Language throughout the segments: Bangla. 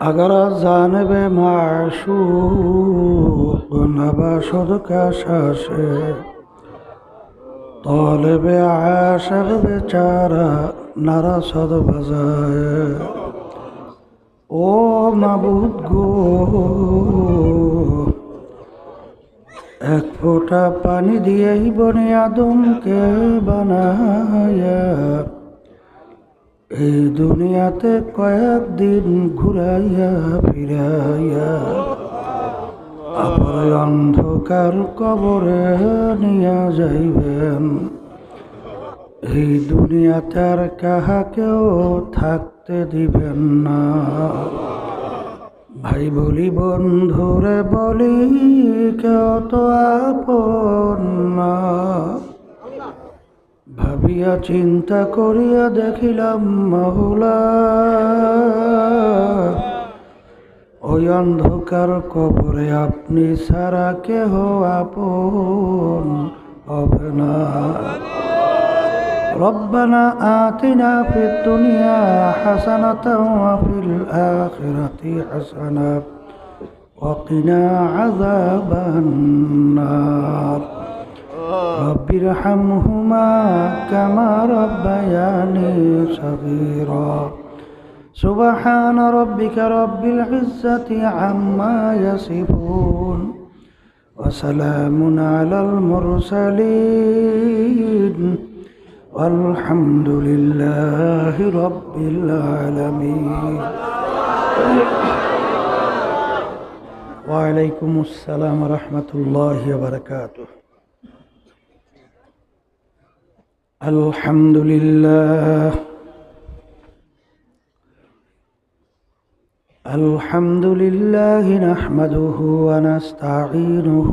अगर जानब माशूक नबाशद का शाशे तालिब आशिक बेचारा नरसद बजाए। ओ माबूद गो एक फोटा पानी दिए ही बने आदम के बनाया। এই দুনিয়াতে কয়েকদিন ঘুরাইয়া ফিরাইয়া আবার অন্ধকার কবরে নিয়ে যাইবেন। এই দুনিয়াতে আর কাহাকেও থাকতে দিবেন না। ভাই বলি বন্ধুরে বলি কেউ তো আপন না। ভাবিয়া চিন্তা করিয়া দেখিলাম মহুলা ওই অন্ধকার কবরে আপনি ছাড়া কেহ আপন হবে না। রব্বানা আতিনা ফিদ দুনিয়া হাসানাতাও ওয়া ফিল আখিরাতি হাসানা ওয়া কিনা আযাবান নার। رب ارحمهما كما ربياني صغيرا سبحان ربك رب العزة عما يصفون وسلام على المرسلين والحمد لله رب العالمين. وعليكم السلام ورحمة الله وبركاته. الحمد لله الحمد لله نحمده ونستعينه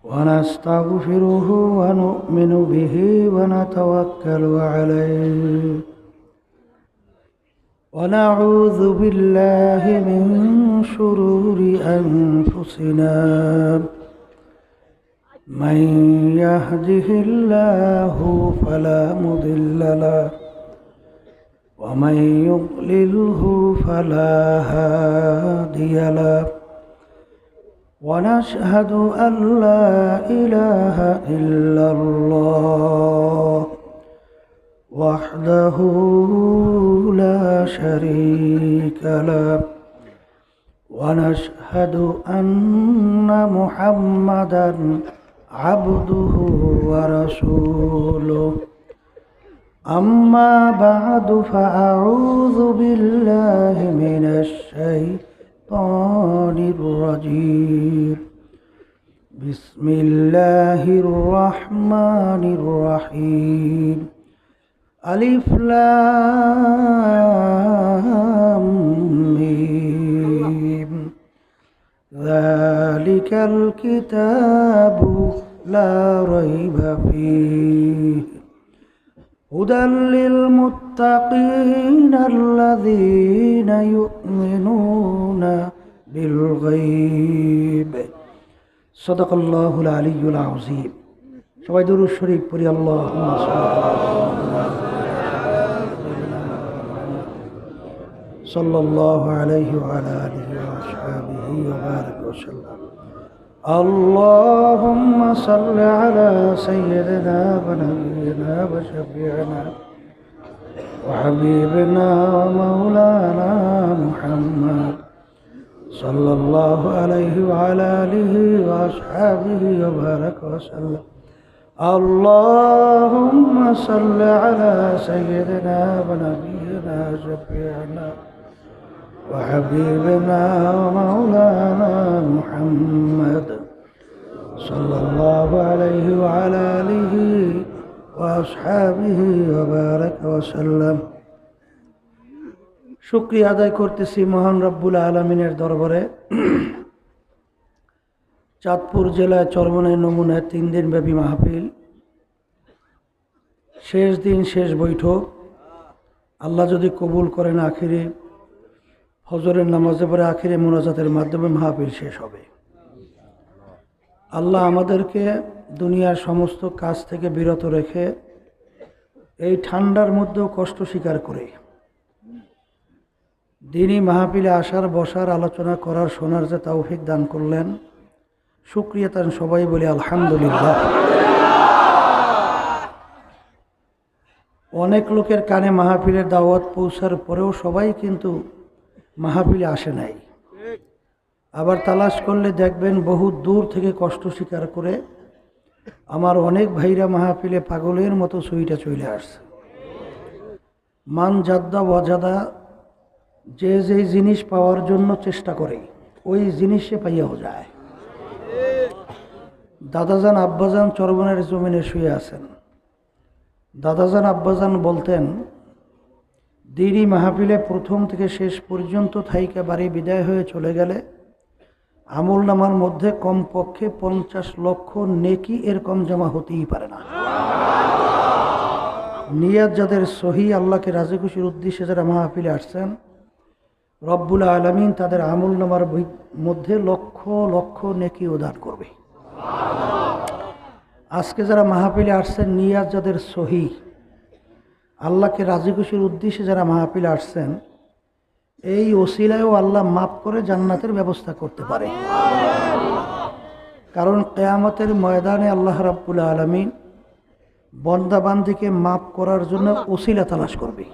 ونستغفره ونؤمن به ونتوكل عليه ونعوذ بالله من شرور أنفسنا من يهده الله فلا مضل له ومن يضلله فلا هادي له ونشهد أن لا إله إلا الله وحده لا شريك له ونشهد أن محمدًا عبده ورسوله. أما بعد فأعوذ بالله من الشيطان الرجيم. بسم الله الرحمن الرحيم. ألف لام ميم ذلك الكتاب لا ريب فيه هدى للمتقين الذين يؤمنون بالغيب. صدق الله العلي العظيم. সবাই দুরূদ শরীফ পড়ি। আল্লাহুম্মা সাল্লাল্লাহু আলাইহি ওয়া আলা আলিহি ওয়া আসহাবিহি ওয়া বারাক ওয়া সাল্লাম। اللهم صل على سيدنا ونبينا وشفيعنا وحبيبنا ومولانا محمد صلى الله عليه وعلى آله وأصحابه وبارك وسلم. اللهم صل على سيدنا ونبينا وشفيعنا وحبيبنا ومولانا محمد صلى الله عليه وعلى آله وأصحابه وبارك وسلم. শুকরিয়া আদায় করতেছি মহান রব্বুল আলামিনের দরবারে। চাঁদপুর জেলায় চরমনাই নমুনায় 3 দিন ব্যাপী মাহফিল, শেষ দিন শেষ বৈঠক। আল্লাহ যদি কবুল করেন আখিরে ফজরের নামাজের পরে আখিরে মোনাজাতের মাধ্যমে মাহফিল শেষ হবে। আল্লাহ আমাদেরকে দুনিয়ার সমস্ত কাজ থেকে বিরত রেখে এই ঠান্ডার মধ্যেও কষ্ট স্বীকার করে দিনই মাহফিলে আসার, বসার, আলোচনা করার, শোনার যে তৌফিক দান করলেন, শুকরিয়া তান সবাই বলি আলহামদুলিল্লাহ। অনেক লোকের কানে মাহফিলের দাওয়াত পৌঁছার পরেও সবাই কিন্তু মাহফিলে আসে নাই। আবার তালাশ করলে দেখবেন বহু দূর থেকে কষ্ট স্বীকার করে আমার অনেক ভাইরা মাহফিলে পাগলের মতো সুইটা চলে আসছে। মান জাদ্দা ওয়াজাদা, যে যে জিনিস পাওয়ার জন্য চেষ্টা করে ওই জিনিস সে পাইয়াও যায়। দাদাজান আব্বাজান চরবনের জমিনে শুয়ে আছেন। দাদাজান আব্বাজান বলতেন, দিনই মাহফিলে প্রথম থেকে শেষ পর্যন্ত থাইকা বাড়ি বিদায় হয়ে চলে গেলে আমল নামার মধ্যে কমপক্ষে 50 লক্ষ নেকি এরকম জমা হতেই পারে না। নিয়াত যাদের সহি, আল্লাহকে রাজি খুশির উদ্দেশ্যে যারা মাহফিলে আসছেন, রব্বুল আলামিন তাদের আমল নামার মধ্যে লক্ষ লক্ষ নেকি উদান করবে। আজকে যারা মাহফিলে আসছেন, নিয়াত যাদের সহি, আল্লাহকে রাজি খুশির উদ্দেশ্যে যারা মাহফিলে আসছেন, এই ওসিলায়ও আল্লাহ মাফ করে জান্নাতের ব্যবস্থা করতে পারে। কারণ কিয়ামতের ময়দানে আল্লাহ রাব্বুল আলামিন বান্দাবান্দিকে মাফ করার জন্য ওসিলা তালাশ করবে।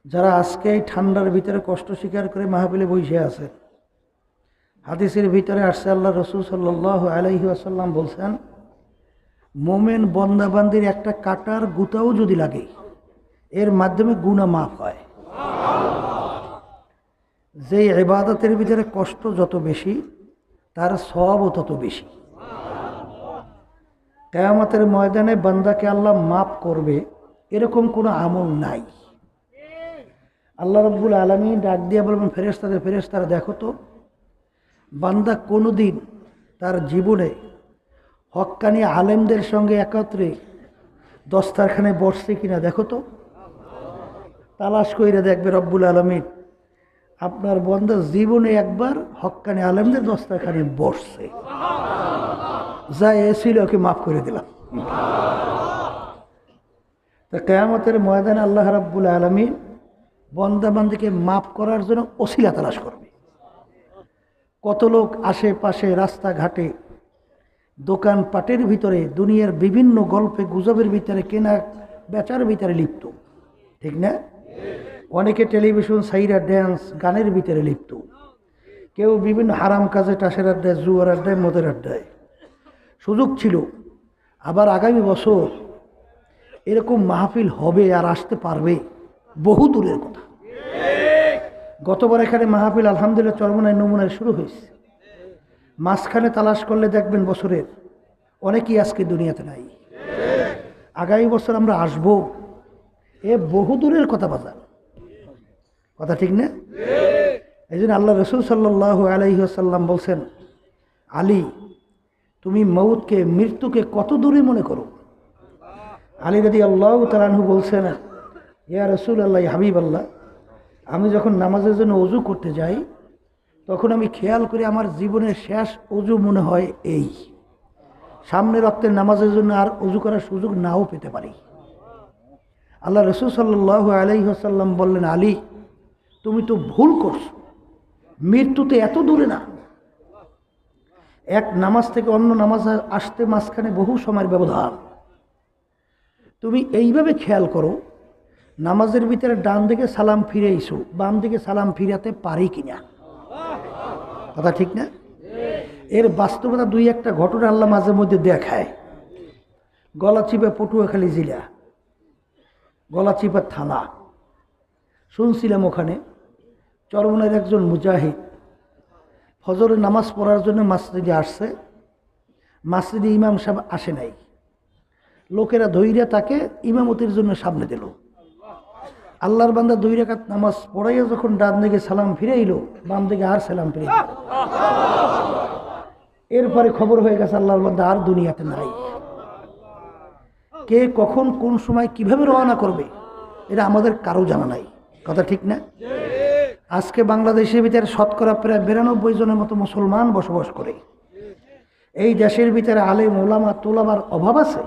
যারা আজকে এই ঠান্ডার ভিতরে কষ্ট স্বীকার করে মাহফিলে বসে আছে, হাদিসের ভিতরে আসছে আল্লাহ রসুল সাল্লাল্লাহু আলাইহি ওয়াসাল্লাম বলছেন, মোমেন বান্দাবান্দির একটা কাটার গুতাও যদি লাগে এর মাধ্যমে গুনাহ মাফ হয়। যে ইবাদতের ভিতরে কষ্ট যত বেশি তার সওয়াবও তত বেশি। কিয়ামতের ময়দানে বান্দাকে আল্লাহ মাফ করবে এরকম কোনো আমল নাই। আল্লাহ রাব্বুল আলামিন ডাক দিয়ে বলবেন, ফেরেশতারা দেখো তো বান্দা কোনোদিন তার জীবনে হক্কানি আলেমদের সঙ্গে একত্রে দস্তারখানে বসছে কিনা দেখো তো। তালাশ কইরা দেখবে রব্বুল আলামিন আপনার বান্দা জীবনে একবার হক্কানি আলেমদের দস্তারখানে বসছে, যা এসেছিল ওকে মাফ করে দিলাম। তা কিয়ামতের ময়দানে আল্লাহ রাব্বুল আলামিন বান্দাবান্দিকে মাফ করার জন্য ওসিলা তালাশ করবে। কত লোক আশেপাশে রাস্তাঘাটে দোকানপাটের ভিতরে দুনিয়ার বিভিন্ন গল্পে গুজবের ভিতরে কেনা বেচার ভিতরে লিপ্ত, ঠিক না? অনেকে টেলিভিশন সাইরা ড্যান্স গানের ভিতরে লিপ্ত, কেউ বিভিন্ন হারাম কাজে টাসের আড্ডায়, জুয়ার আড্ডায়, মদের আড্ডায়। সুযোগ ছিল আবার আগামী বছর এরকম মাহফিল হবে আর আসতে পারবে, বহু দূরের কথা। গতবার এখানে মাহফিল আলহামদুলিল্লাহ চরমনায় নমুনায় শুরু হয়েছে। মাঝখানে তালাশ করলে দেখবেন বছরের অনেকেই আজকে দুনিয়াতে নাই। আগামী বছর আমরা আসবো, এ বহু দূরের কথা বাজার, কথা ঠিক না? এই জন্য আল্লাহ রসুল সাল্লাল্লাহু আলাইহি ওয়াসাল্লাম বলছেন, আলী তুমি মৌতকে, মৃত্যুকে কত দূরে মনে করো? আলী রাদিয়াল্লাহু তাআলা আনহু বলছেন, ইয়া রাসূলুল্লাহ, হাবিব আল্লাহ, আমি যখন নামাজের জন্য ওযু করতে যাই তখন আমি খেয়াল করি আমার জীবনের শেষ ওযু মনে হয় এই, সামনে রক্তের নামাজের জন্য আর ওযু করার সুযোগ নাও পেতে পারি। আল্লাহ রাসূল সাল্লাল্লাহু আলাইহি ওয়াসাল্লাম বললেন, আলী তুমি তো ভুল করছো, মৃত্যুতে এত দূরে না। এক নামাজ থেকে অন্য নামাজ আসতে মাঝখানে বহু সময়ের ব্যবধান। তুমি এইভাবে খেয়াল করো, নামাজের ভিতরে ডান দিকে সালাম ফিরে এসো, বাম দিকে সালাম ফিরাতে পারি কিনা, কথা ঠিক না? এর বাস্তবতা দুই একটা ঘটনা আল্লাহ মাঝে মধ্যে দেখায়। গলাচিপা পটুয়াখালী জেলা, গলাচিপা থানা, শুনছিলাম ওখানে চরমনের একজন মুজাহিদ ফজরের নামাজ পড়ার জন্য মসজিদে আসছে। মসজিদে ইমাম সাহেব আসে নাই, লোকেরা ধৈর্য তাকে ইমামতির জন্য সামনে দিল। আল্লাহর বান্দা 2 রাকাত নামাজ পড়াইয়া যখন ডান দিকে সালাম ফিরাইল, বাম দিকে আর সালাম ফিরাইল। এরপরে খবর হয়ে গেছে আল্লাহর বান্দা আর দুনিয়াতে নাই। কে কখন কোন সময় কিভাবে রওনা করবে এটা আমাদের কারো জানা নাই, কথা ঠিক না? আজকে বাংলাদেশের ভিতরে শতকরা প্রায় 92 জনের মতো মুসলমান বসবাস করে। এই দেশের ভিতরে আলেম ওলামা তোলাবার অভাব আছে,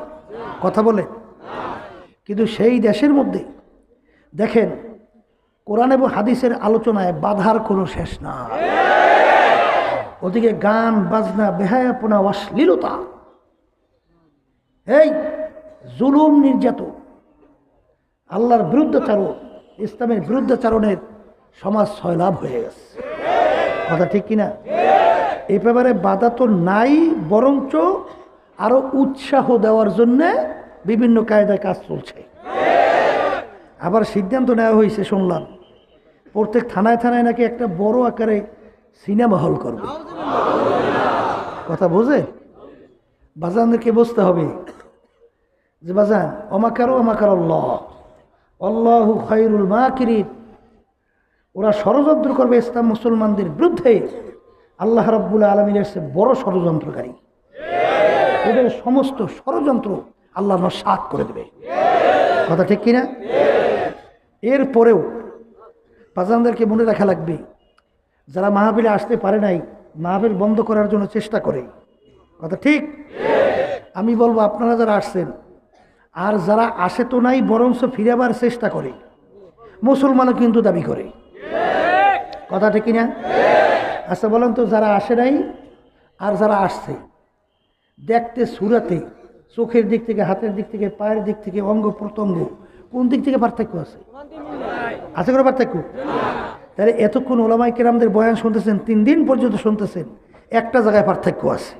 কথা বলে? কিন্তু সেই দেশের মধ্যে দেখেন কোরআন এবং হাদিসের আলোচনায় বাধার কোনো শেষ না। ওদিকে গান বাজনা, বেহায়াপনা, অশ্লীলতা, এই জুলুম, নির্যাতন, আল্লাহর বিরুদ্ধাচারণ, ইসলামের বিরুদ্ধাচারণের সমাজ সয়লাভ হয়ে গেছে। কথা ঠিক কিনা? এই ব্যাপারে বাধা তো নাই, বরঞ্চ আরো উৎসাহ দেওয়ার জন্য বিভিন্ন কায়দায় কাজ চলছে। আবার সিদ্ধান্ত নেওয়া হয়েছে, শুনলাম প্রত্যেক থানায় থানায় নাকি একটা বড় আকারে সিনেমা হল করবে। কথা বোঝে? বাজানদেরকে বুঝতে হবে যে বাজান, অমাকারও অমাকার আল্লাহ, আল্লাহু খায়রুল মাকিরিন। ওরা ষড়যন্ত্র করবে ইসলাম মুসলমানদের বিরুদ্ধে, আল্লাহ রাব্বুল আলামিনের চেয়ে বড় ষড়যন্ত্রকারী। ওদের সমস্ত ষড়যন্ত্র আল্লাহ নস্যাৎ করে দেবে। কথা ঠিক কিনা? এরপরেও বাজানদেরকে মনে রাখা লাগবে, যারা মাহফিলে আসতে পারে নাই, মাহফিল বন্ধ করার জন্য চেষ্টা করে। কথা ঠিক? আমি বলবো আপনারা যারা আসছেন আর যারা আসে তো নাই, বরঞ্চ ফিরাবার চেষ্টা করে, মুসলমানও কিন্তু দাবি করে। কথা ঠিক কিনা? আচ্ছা বলেন তো, যারা আসে নাই আর যারা আসছে, দেখতে সুরাতে, চোখের দিক থেকে, হাতের দিক থেকে, পায়ের দিক থেকে, অঙ্গ প্রত্যঙ্গ, কোন দিক থেকে পার্থক্য আছে? আছে কোনো পার্থক্য? তাহলে এতক্ষণ ওলামায়ে কেরামদের বয়ান শুনতেছেন, 3 দিন পর্যন্ত শুনতেছেন, একটা জায়গায় পার্থক্য আছে।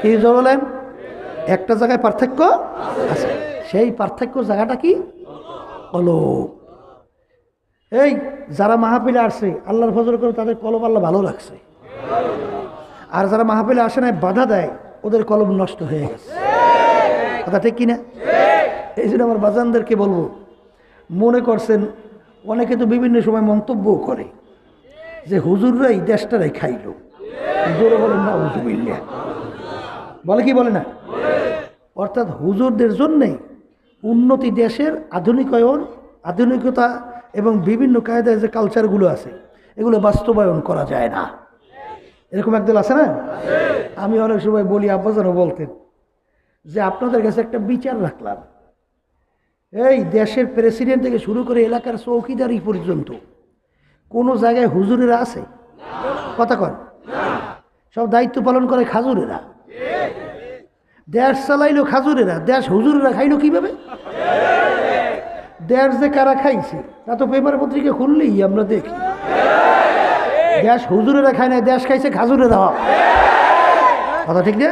কি বলেন? একটা জায়গায় পার্থক্য আছে। সেই পার্থক্য জায়গাটা কি? কলব। এই যারা মাহফিলে আসছে আল্লাহর ফজল করে, তাদের কলব আল্লাহ ভালো লাগছে। আর যারা মাহফিলে আসে না, বাধা দেয়, ওদের কলব নষ্ট হয়ে গেছে। কথা ঠিক কিনা? এই জন্য আমার বাজানদেরকে বলবো, মনে করছেন, অনেকে তো বিভিন্ন সময় মন্তব্য করে যে হুজুররাই দেশটারাই খাইল। হুজুরে বলেন না, হুজুবিল্লাহ বলে, কি বলে না? অর্থাৎ হুজুরদের জন্যে উন্নতি, দেশের আধুনিকায়ন, আধুনিকতা এবং বিভিন্ন কায়দায় যে কালচারগুলো আছে, এগুলো বাস্তবায়ন করা যায় না। এরকম একদল আছে না? আমি অনেক সময় বলি, আব্বাজানও বলতেন যে আপনাদের কাছে একটা বিচার রাখলাম, এই দেশের প্রেসিডেন্ট থেকে শুরু করে এলাকার চৌকিদারি পর্যন্ত কোনো জায়গায় হুজুরেরা আছে? কথা কন। সব দায়িত্ব পালন করে খাজুরেরা। দেশ চালাইলো খাজুরেরা, দেশ হুজুরেরা খাইলো কিভাবে? দেশ যে কারা খাইছে তা তো পেপার পত্রিকা খুললেই আমরা দেখি। দেশ হুজুরেরা খায় না, দেশ খাইছে খাজুরেরা। কথা ঠিক না?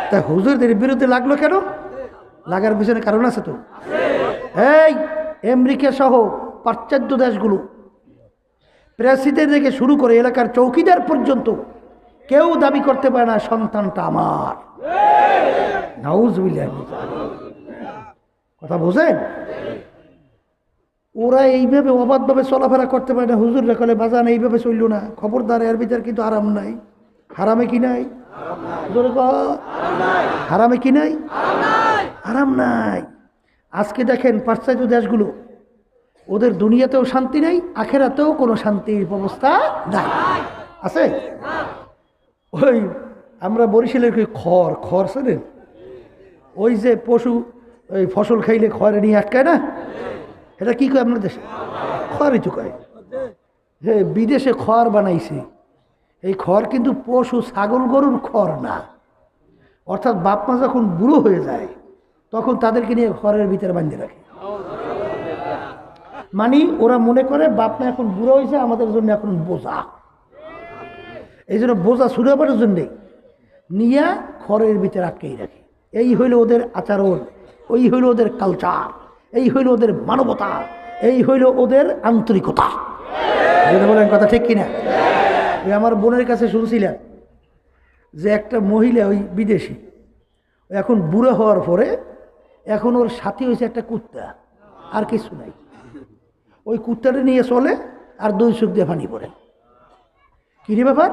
তা হুজুরদের বিরুদ্ধে লাগলো কেন? লাগার পিছনে কারণ আছে তো। এই আমেরিকা সহ পাশ্চাত্য দেশগুলো, প্রেসিডেন্ট থেকে শুরু করে এলাকার চৌকিদার পর্যন্ত কেউ দাবি করতে পারে না সন্তানটা আমার। নাউজুবিল্লাহ। কথা বোঝেন? ওরা এইভাবে অবাধভাবে চলাফেরা করতে পারে না। হুজুররা কলে বাজান এইভাবে চলল না, খবরদার, এর ভিতর কিন্তু আরাম নাই। হারামে কি নাই? হারামে কি নাই? আরাম নাই। আজকে দেখেন পাশ্চাত্য দেশগুলো, ওদের দুনিয়াতেও শান্তি নেই, আখেরাতেও কোনো শান্তির ব্যবস্থা নাই। আছে? ওই আমরা বরিশালের খড়, খড় শোনেন, ওই যে পশু ওই ফসল খাইলে খড়ে নিয়ে আটকায় না, এটা কি কয় আপনার দেশে? খড়ই তো কয়। হ্যাঁ, বিদেশে খড় বানাইছে। এই খড় কিন্তু পশু, ছাগল, গরুর খড় না। অর্থাৎ বাপ মা যখন বুড়ো হয়ে যায়, তখন তাদেরকে নিয়ে খড়ের ভিতরে বাঁধে রাখে। মানে ওরা মনে করে বাপ মা এখন বুড়ো হয়েছে, আমাদের জন্য এখন বোঝা। এই জন্য বোঝা ছুড়াবার জন্যে নিয়ে খড়ের ভিতরে আটকেই রাখে। এই হইল ওদের আচরণ, ওই হইল ওদের কালচার, এই হইল ওদের মানবতা, এই হইল ওদের আন্তরিকতা। বলেন কথা ঠিক কিনা? ওই আমার বোনের কাছে শুনছিলেন যে একটা মহিলা, ওই বিদেশি, এখন বুড়ো হওয়ার পরে এখন ওর সাথী হয়েছে একটা কুত্তা, আর কিছু নাই। ওই কুত্তাটা নিয়ে চলে আর 2 চোখ দিয়ে পানি পড়ে। কিরে ব্যাপার?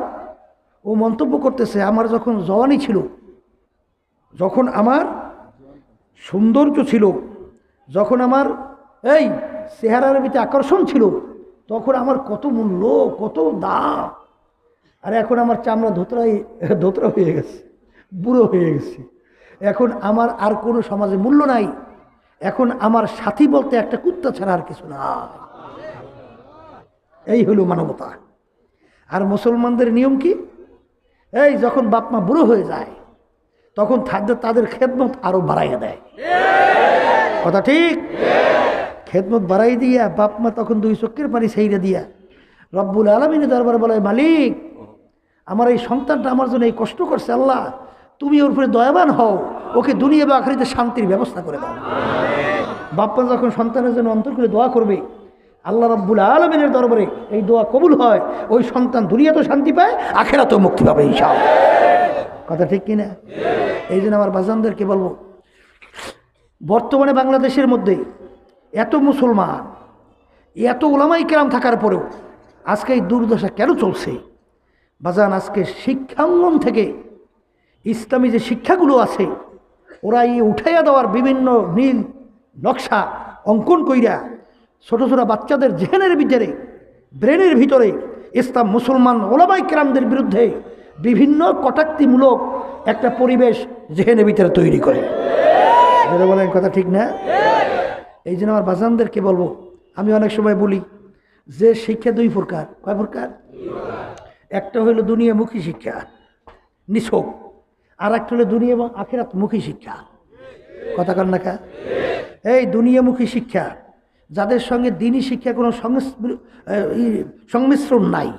ও মন্তব্য করতেছে, আমার যখন জওয়ানি ছিল, যখন আমার সৌন্দর্য ছিল, যখন আমার এই চেহারার ভিতরে আকর্ষণ ছিল, তখন আমার কত মূল্য, কত দাম। আর এখন আমার চামড়া ধোতরা হয়ে গেছে, বুড়ো হয়ে গেছে। এখন আমার আর কোনো সমাজে মূল্য নাই। এখন আমার সাথী বলতে একটা কুত্তা ছাড়া আর কিছু না। এই হলো মানবতা। আর মুসলমানদের নিয়ম কি? এই যখন বাপ মা বুড়ো হয়ে যায় তখন তাদের খেদমত আরো বাড়াইয়া দেয়। কথা ঠিক? খেদমত বাড়াই দিয়া বাপ মা তখন দুই চোখের পানি সেইরা দিয়া রব্বুল আলামিনের দরবারে বলে, মালিক আমার এই সন্তানটা আমার জন্য এই কষ্ট করছে, আল্লাহ তুমি ওর উপরে দয়াবান হও, ওকে দুনিয়া বা আখিরাতে শান্তির ব্যবস্থা করে দাও। বাপ মা যখন সন্তানের জন্য অন্তর করে দোয়া করবে, আল্লাহ রাব্বুল আলামিনের দরবারে এই দোয়া কবুল হয়, ওই সন্তান দুনিয়াতেও শান্তি পায়, আখিরাতেও মুক্তি পাবে ইনশাআল্লাহ। কথা ঠিক কিনা? এই জন্য আমার বাজানদেরকে বলবো, বর্তমানে বাংলাদেশের মধ্যে এত মুসলমান, এত উলামায়ে কেরাম থাকার পরেও আজকে এই দুর্দশা কেন চলছে? বাজান, আজকে শিক্ষাঙ্গন থেকে ইসলামী যে শিক্ষাগুলো আছে ওরা এই উঠাইয়া দেওয়ার বিভিন্ন নীল নকশা অঙ্কন কইরা ছোট ছোট বাচ্চাদের জেহেনের ভিতরে, ব্রেনের ভিতরে ইসলাম মুসলমান উলামায়ে কেরামদের বিরুদ্ধে বিভিন্ন কটাক্ষমূলক একটা পরিবেশ জেহেনের ভিতরে তৈরি করে। যারা বলেন কথা ঠিক না? এই জন্য আমার বাজানদেরকে বলবো, আমি অনেক সময় বলি যে শিক্ষা দুই প্রকার। কয় প্রকার? একটা হলো দুনিয়ামুখী শিক্ষা, নিছক, আর একটা হলো দুনিয়া এবং আখিরাতমুখী শিক্ষা। কথা কন না কা? এই দুনিয়ামুখী শিক্ষা যাদের সঙ্গে দিনী শিক্ষা কোনো সংমিশ্রণ নাই,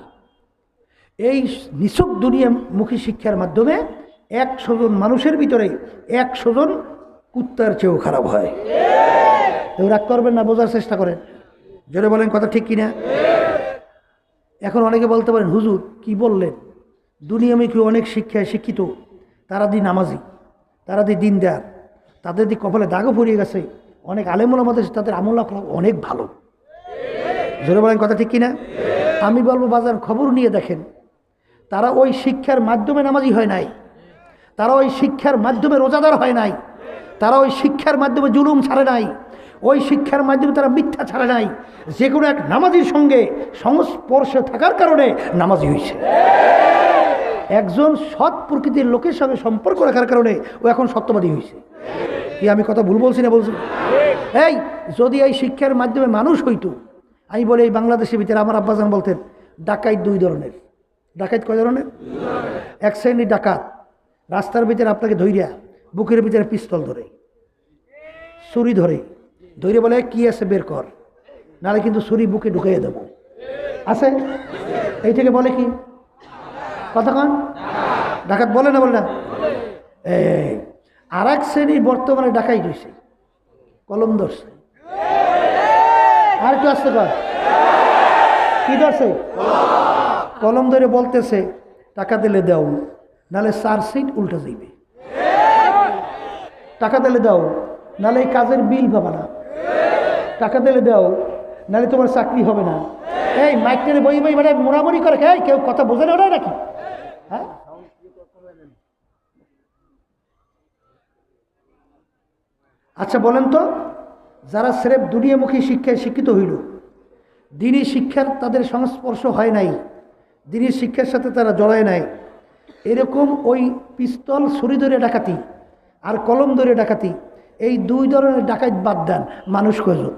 এই নিছক দুনিয়ামুখী শিক্ষার মাধ্যমে 100 জন মানুষের ভিতরে 100 জন কুত্তার চেয়েও খারাপ হয়। কেউ রাগ করবেন না, বোঝার চেষ্টা করেন। জোরে বলেন কথা ঠিক কিনা? এখন অনেকে বলতে পারেন, হুজুর কি বললেন, দুনিয়ামুখী অনেক শিক্ষায় শিক্ষিত, তারা দি নামাজি, তারা দি দিনদার, তাদের দি কপালে দাগও পড়িয়ে গেছে, অনেক আলেমুল আমাদের তাদের আমল অনেক ভালো। জোরে বলেন কথা ঠিক কিনা? আমি বলবো বাজার খবর নিয়ে দেখেন, তারা ওই শিক্ষার মাধ্যমে নামাজি হয় নাই, তারা ওই শিক্ষার মাধ্যমে রোজাদার হয় নাই, তারা ওই শিক্ষার মাধ্যমে জুলুম ছাড়ে নাই, ওই শিক্ষার মাধ্যমে তারা মিথ্যা ছাড়ে নাই। যে কোনো এক নামাজির সঙ্গে সংস্পর্শে থাকার কারণে নামাজি হয়েছে। একজন সৎ প্রকৃতির লোকের সঙ্গে সম্পর্ক রাখার কারণে ও এখন সত্যবাদী হয়েছে। কি আমি কথা ভুল বলছি না? বলছি। এই যদি এই শিক্ষার মাধ্যমে মানুষ হইতো, আমি বলি এই বাংলাদেশের ভিতরে আমার আব্বাজান বলতেন ডাকাইত দুই ধরনের। ডাকাইত কয় ধরনের? এক শ্রেণীর ডাকাত রাস্তার ভিতরে আপনাকে ধইরা বুকের ভিতরে পিস্তল ধরে, ছুরি ধরে বলে কি আছে বের কর, নাহলে কিন্তু ছুরি বুকে ঢুকাইয়া দেবো। আছে? এই থেকে বলে কি কথা কন? ডাকাত বলে না? বলে না? এই আর এক শ্রেণীর বর্তমানে ডাকাই রয়েছে, কলম ধরছে। আর কি আসতে কর? কি ধরছে? কলম ধরে বলতেছে টাকা দিলে দাও, নাহলে 4 সিট উল্টা যাইবে। টাকা দিলে দাও, নাহলে এই কাজের বিল পাবা না। টাকা দিলে দাও, নাহলে তোমার চাকরি হবে না। এই মাইকের বই বই মানে মোড়ামুড়ি করে, কেউ কথা বোঝে না ওটাই নাকি? হ্যাঁ, আচ্ছা বলেন তো, যারা স্রেফ দুনিয়ামুখী শিক্ষায় শিক্ষিত হইল, দিনী শিক্ষার তাদের সংস্পর্শ হয় নাই, দিনী শিক্ষার সাথে তারা জড়ায় নাই, এরকম ওই পিস্তল ছুরি ধরে ডাকাতি আর কলম ধরে ডাকাতি, এই দুই ধরনের ডাকাত বাদ দেন, মানুষ কয়জন?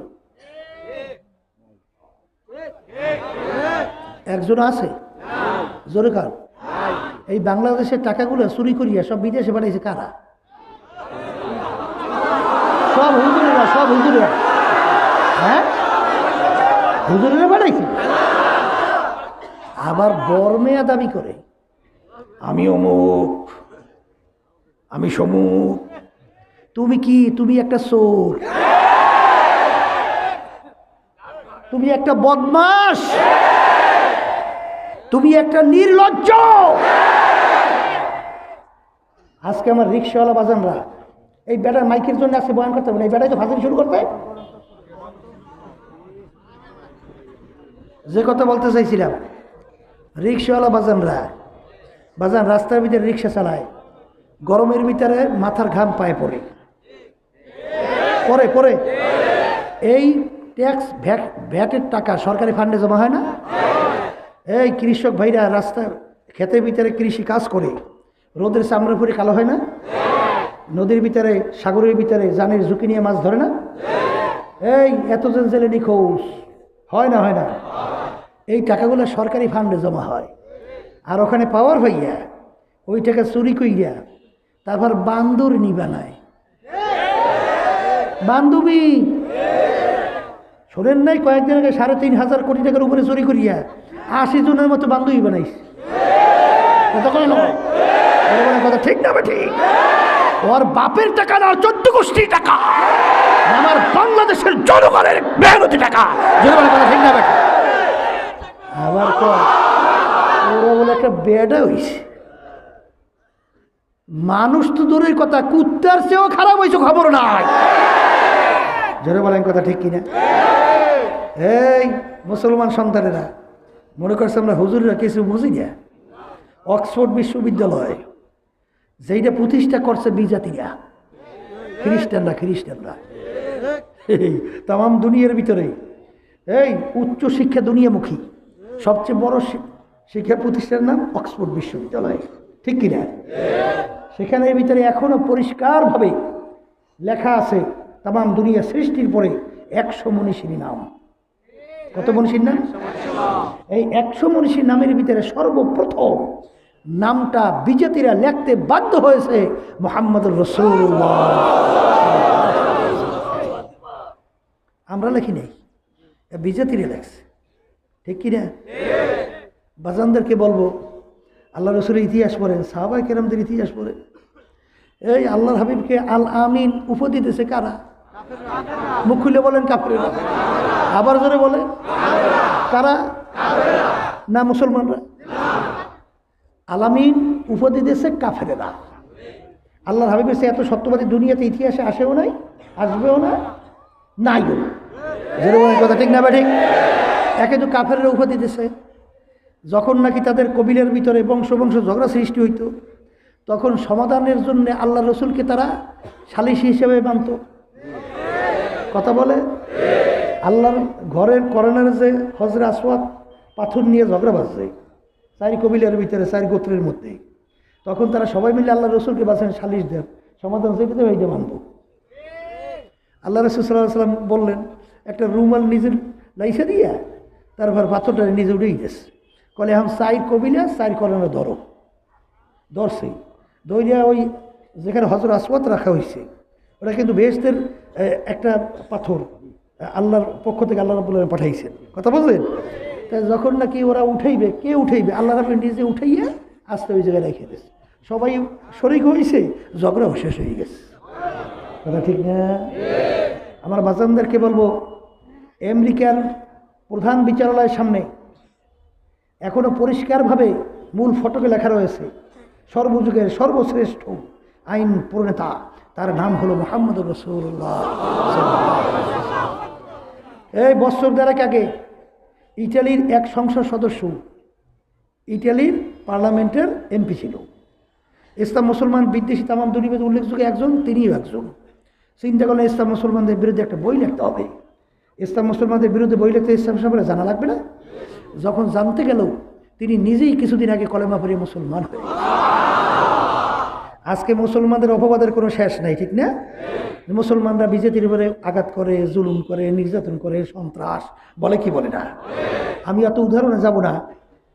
একজন আছে? জোরে কার? এই বাংলাদেশের টাকাগুলো চুরি করিয়া সব বিদেশে পাঠাইছে কারা? সব হুজুরেরা, সব হুজুরেরা। হ্যাঁ, হুজুরেরা পাঠাইছে। আবার বর্মেয়া দাবি করে আমি অমুক, আমি সমুক। তুমি কি? তুমি একটা চোর, তুমি একটা বদমাশ, তুমি একটা নির্লজ্জ। আজকে আমার রিক্সাওয়ালা বাজানরা এই বেটার মাইকের জন্য আজকে বয়ান করতে হবে না, এই বেটাই তো ফাজিল শুরু করতে। যে কথা বলতে চাইছিলাম, রিক্সাওয়ালা বাজানরা, বাজান রাস্তার ভিতরে রিক্সা চালায়, গরমের ভিতরে মাথার ঘাম পায়ে পড়ে পরে পরে এই ট্যাক্স ভ্যাটের টাকা সরকারি ফান্ডে জমা হয় না? এই কৃষক ভাইরা রাস্তায় ক্ষেতের ভিতরে কৃষি কাজ করে, রোদের চামড়া পরে কালো হয় না? নদীর ভিতরে, সাগরের ভিতরে জানের ঝুঁকি নিয়ে মাছ ধরে না? এই এতজন জেলে নিখোঁজ হয় না? হয় না? এই টাকাগুলো সরকারি ফান্ডে জমা হয়, আর ওখানে পাওয়ার হইয়া ওই টাকা চুরি কইরা তারপর বান্দরনি বানায়। বান্ধবী শোনেন নাই, কয়েকদিন আগে ৩৫০০ কোটি টাকার উপরে চুরি করিয়া ৮০ জনের মতো বান্ধবী বানাইছে। কথা ঠিক না? ঠিক। ওর বাপের টাকা না, ১৪ কোটি টাকা, আমার বাংলাদেশের জনগণের মেহনতি টাকা। কথা ঠিক না? আবার ওরা বলে একটা বেডা হইছে। মানুষ তো দূরের কথা, কুত্তার চেয়েও খারাপ হয়েছে, খবর নাই। জোরে বলেন কথা ঠিক কিনা? এই মুসলমান সন্তানেরা মনে করছে আমরা হুজুররা কিছু বুঝি না। অক্সফোর্ড বিশ্ববিদ্যালয় যেইটা প্রতিষ্ঠা করছে বিজাতিরা, খ্রিস্টানরা তাম দুনিয়ার ভিতরে এই উচ্চ শিক্ষা দুনিয়ামুখী সবচেয়ে বড় শিক্ষা প্রতিষ্ঠানের নাম অক্সফোর্ড বিশ্ববিদ্যালয়, ঠিক কিনা? সেখানের ভিতরে এখনো পরিষ্কারভাবে লেখা আছে তাম দুনিয়া সৃষ্টির পরে ১০০ মনীষীর নাম। কত মনীষীর নাম? এই ১০০ মনীষীর নামের ভিতরে সর্বপ্রথম নামটা বিজাতিরা লিখতে বাধ্য হয়েছে মুহাম্মদুর রাসূলুল্লাহ। আমরা লিখি নাই, বিজাতিরা লেখছে, ঠিক কিনা? বাজানদেরকে বলবো, আল্লাহ রসুলের ইতিহাস পড়েন, সাহাবায়ে কেরামদের ইতিহাস পড়েন। এই আল্লাহর হাবিবকে আল আমিন উপাধি দিতেছে কারা? মুখ খুলে বলেন কাফেররা। আবার জোরে বলে কারা? না মুসলমানরা। আলামিন উপাধি দিয়েছে কাফেরেরা। আল্লাহর হাবিবের সে এত সত্যবাদী দুনিয়াতে ইতিহাসে আসেও নাই, আসবেও না, নাইও। জোরে বলেন কথা ঠিক না? ঠিক। একে তো কাফেরেরা উপাধি দিয়েছে। যখন নাকি তাদের কবিলের ভিতরে বংশ ঝগড়া সৃষ্টি হইত, তখন সমাধানের জন্য আল্লাহ রসুলকে তারা সালিসি হিসেবে মানত। কথা বলে আল্লাহর ঘরের করোনার যে হজরে আসওয়াদ পাথর নিয়ে ঝগড়া বাজছে ৪ কবিলের ভিতরে, ৪ গোত্রের মধ্যে, তখন তারা সবাই মিলে আল্লাহ রসুলকে বাঁচেন সালিশ দেন, সমাধান চেপে এইটা মানব। আল্লাহ রসুল সাল্লাল্লাহু আলাইহি ওয়াসাল্লাম বললেন, একটা রুমাল নিজের লাইসা দিয়া তারপর পাথরটা নিজে উঠেই গেছে। কলে এখন ৪ কবিলা ৪ করোনা ধরছে দইয়া ওই যেখানে হজর আসওয়াদ রাখা হয়েছে, ওটা কিন্তু বেহেশতের একটা পাথর, আল্লাহর পক্ষ থেকে আল্লাহ রাব্বুল আলামিন পাঠাইছেন। কথা বললেন? তাই যখন নাকি ওরা উঠাইবে, কে উঠাইবে? আল্লাহ রাব্বুল নিজে উঠাইয়া আস্তে ওই জায়গায় রেখে দিয়েছে। সবাই শরীক হয়েছে, ঝগড়াও শেষ হয়ে গেছে। কথা ঠিক না? আমার বাজানদেরকে বলবো, আমেরিকার প্রধান বিচারালয়ের সামনে এখনো পরিষ্কারভাবে মূল ফটকে লেখা রয়েছে, সর্বযুগের সর্বশ্রেষ্ঠ আইন প্রণেতা, তার নাম হলো মুহাম্মদুর রাসূলুল্লাহ। এই বছর দেড়েক আগে ইটালির এক সংসদ সদস্য, ইটালির পার্লামেন্টের এমপি ছিল, ইসলাম মুসলমান বিদ্বেষী তাম দুনিয়াতে উল্লেখযোগ্য একজন, তিনিও একজন। চিন্তা করলে ইসলাম মুসলমানদের বিরুদ্ধে একটা বই লিখতে হবে। ইসলাম মুসলমানদের বিরুদ্ধে বই লিখতে ইসলাম সম্পর্কে জানা লাগবে না? যখন জানতে গেল, তিনি নিজেই কিছুদিন আগে কলেমা পড়ে মুসলমান হয়ে। আজকে মুসলমানদের অপবাদের কোনো শেষ নাই, ঠিক না? মুসলমানরা বিজেপির উপরে আঘাত করে, জুলুম করে, নির্যাতন করে, সন্ত্রাস বলে, কি বলে না? আমি অত উদাহরণে যাব না।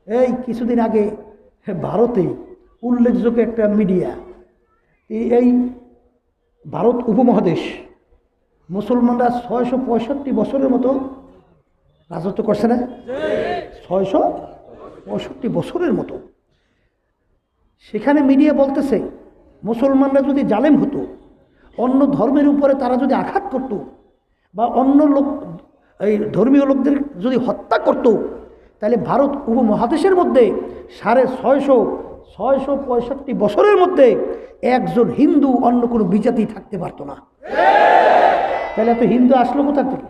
এই কিছুদিন আগে ভারতে উল্লেখযোগ্য একটা মিডিয়া, এই ভারত উপমহাদেশ মুসলমানরা ৬৬৫ বছরের মতো রাজত্ব করছে না? ৬৬৫ বছরের মতো। সেখানে মিডিয়া বলতেছে, মুসলমানরা যদি জালেম হতো, অন্য ধর্মের উপরে তারা যদি আঘাত করত, বা অন্য লোক এই ধর্মীয় লোকদের যদি হত্যা করত, তাহলে ভারত উপমহাদেশের মধ্যে ৬৬৫ বছরের মধ্যে একজন হিন্দু অন্য কোনো বিজাতি থাকতে পারত না। তাহলে এত হিন্দু আসলো কোথা থেকে?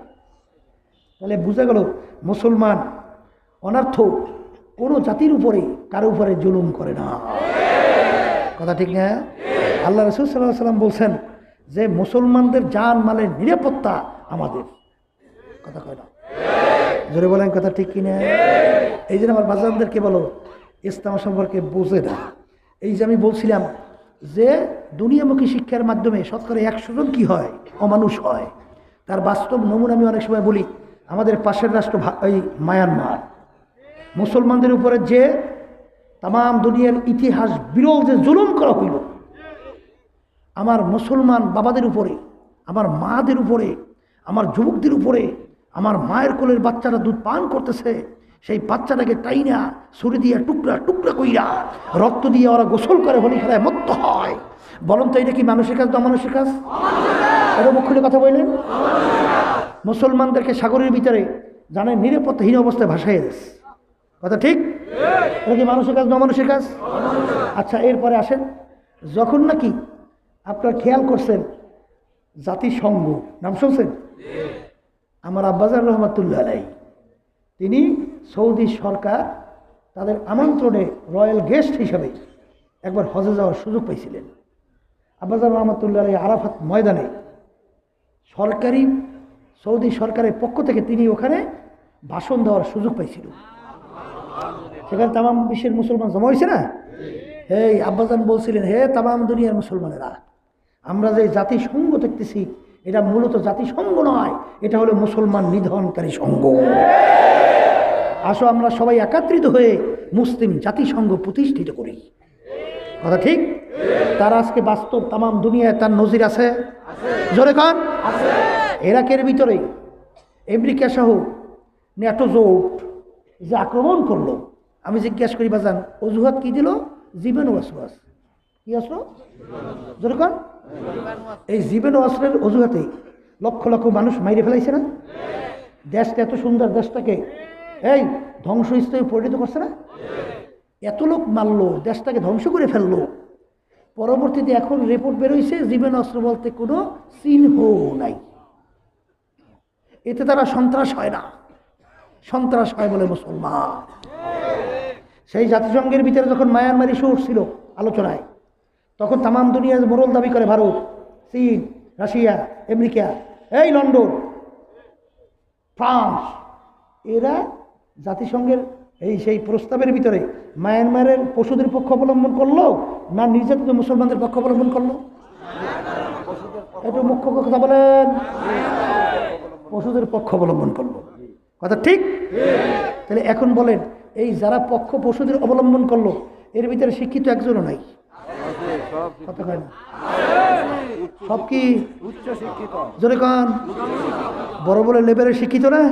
তাহলে বুঝা গেল মুসলমান অনার্থ কোনো জাতির উপরে কারো উপরে জুলুম করে না। কথা ঠিক না? আল্লাহ রাসূল সাল্লাল্লাহু আলাইহি ওয়াসাল্লাম বলছেন যে মুসলমানদের জান মালের নিরাপত্তা আমাদের। কথা কয় না? জোরে বলেন কথা ঠিক কিনা? এই জন্য আমার বাজারদেরকে বলো, ইসলাম সম্পর্কে বোঝে না। এই যে আমি বলছিলাম যে দুনিয়ামুখী শিক্ষার মাধ্যমে শতকরা ১০০ জন কী হয়? অমানুষ হয়। তার বাস্তব নমুনা আমি অনেক সময় বলি। আমাদের পাশের রাষ্ট্র এই মায়ানমার, মুসলমানদের উপরে যে তাম দুনিয়ার ইতিহাস বিরল যে জুলুম করা হইল, আমার মুসলমান বাবাদের উপরে, আমার মাদের উপরে, আমার যুবকদের উপরে, আমার মায়ের কোলের বাচ্চারা দুধ পান করতেছে, সেই বাচ্চাটাকে টাইনা ছুরি দিয়ে টুকরা টুকরা কইরা রক্ত দিয়ে ওরা গোসল করে হোলি খেলায় মত্ত হয়। বলুন তো এটা কি মানুষের কাজ না অমানুষের কাজ? এটা মুখ খুলে কথা বললেন। মুসলমানদেরকে সাগরের ভিতরে জানেন নিরাপত্তাহীন অবস্থায় ভাসাইয়ে দিচ্ছে, কথা ঠিক? এটা কি মানুষের কাজ না অমানুষের কাজ? আচ্ছা, এরপরে আসেন, যখন নাকি আপনার খেয়াল করছেন জাতিসংঘ নাম শুনছেন, আমার আব্বাজার রহমাতুল্লাহ আলাইহি তিনি সৌদি সরকার তাদের আমন্ত্রণে রয়্যাল গেস্ট হিসাবে একবার হজে যাওয়ার সুযোগ পাইছিলেন। আব্বাজার রহমাতুল্লাহ আলাইহি আরাফাত ময়দানে সরকারি সৌদি সরকারের পক্ষ থেকে তিনি ওখানে ভাষণ দেওয়ার সুযোগ পাইছিল। সেখানে তামাম বিশ্বের মুসলমান জমা হয়েছে না? এই আব্বাজান বলছিলেন, হে তামাম দুনিয়ার মুসলমানেরা, আমরা যে জাতিসংঘ দেখতেছি এটা মূলত জাতিসংঘ নয়, এটা হলো মুসলমান নিধনকারী সংঘ। আসো আমরা সবাই একত্রিত হয়ে মুসলিম জাতিসংঘ প্রতিষ্ঠিত করি, কথা ঠিক? তার আজকে বাস্তব তামাম দুনিয়ায় তার নজির আছে, জোরে কান। ইরাকের ভিতরে আমেরিকা সহ ন্যাটো জোট যে আক্রমণ করলো, আমি জিজ্ঞাসা করি বাজান অজুহাত কি দিল? জীবন ওয়াসওয়াস। কি আসলো জোরে কান? এই জীবন ওয়াসের অজুহাতে লক্ষ লক্ষ মানুষ মাইরে ফেলাইছে না? দেশটা এত সুন্দর দেশটাকে এই ধ্বংসস্তূপে পরিণত করছে না? এত লোক মারলো, দেশটাকে ধ্বংস করে ফেললো। পরবর্তীতে এখন রিপোর্ট বেরোইছে জীবন অস্ত্র বলতে কোনো চিহ্ন নাই। এতে তারা সন্ত্রাস হয় না, সন্ত্রাস হয় বলে মুসলমান। সেই জাতিসংঘের ভিতরে যখন মায়ানমার ইস্যু উঠছিল আলোচনায়, তখন তামাম দুনিয়া মোরল দাবি করে ভারত, চীন, রাশিয়া, আমেরিকা, এই লন্ডন, ফ্রান্স, এরা জাতিসংঘের সেই প্রস্তাবের ভিতরে মায়ানমারের পশুদের পক্ষ অবলম্বন করলো না নির্যাতিত মুসলমানদের পক্ষ অবলম্বন করলো? একটু মুখ্য কথা বলেন। পশুদের পক্ষ অবলম্বন করলো, কথা ঠিক? তাহলে এখন বলেন, এই যারা পক্ষ পশুদের অবলম্বন করলো এর ভিতরে শিক্ষিত একজনও নাই, কথা কয় না? সব কি উচ্চ শিক্ষিত? জোরে কান। বড় বড় লেভেলের শিক্ষিত না?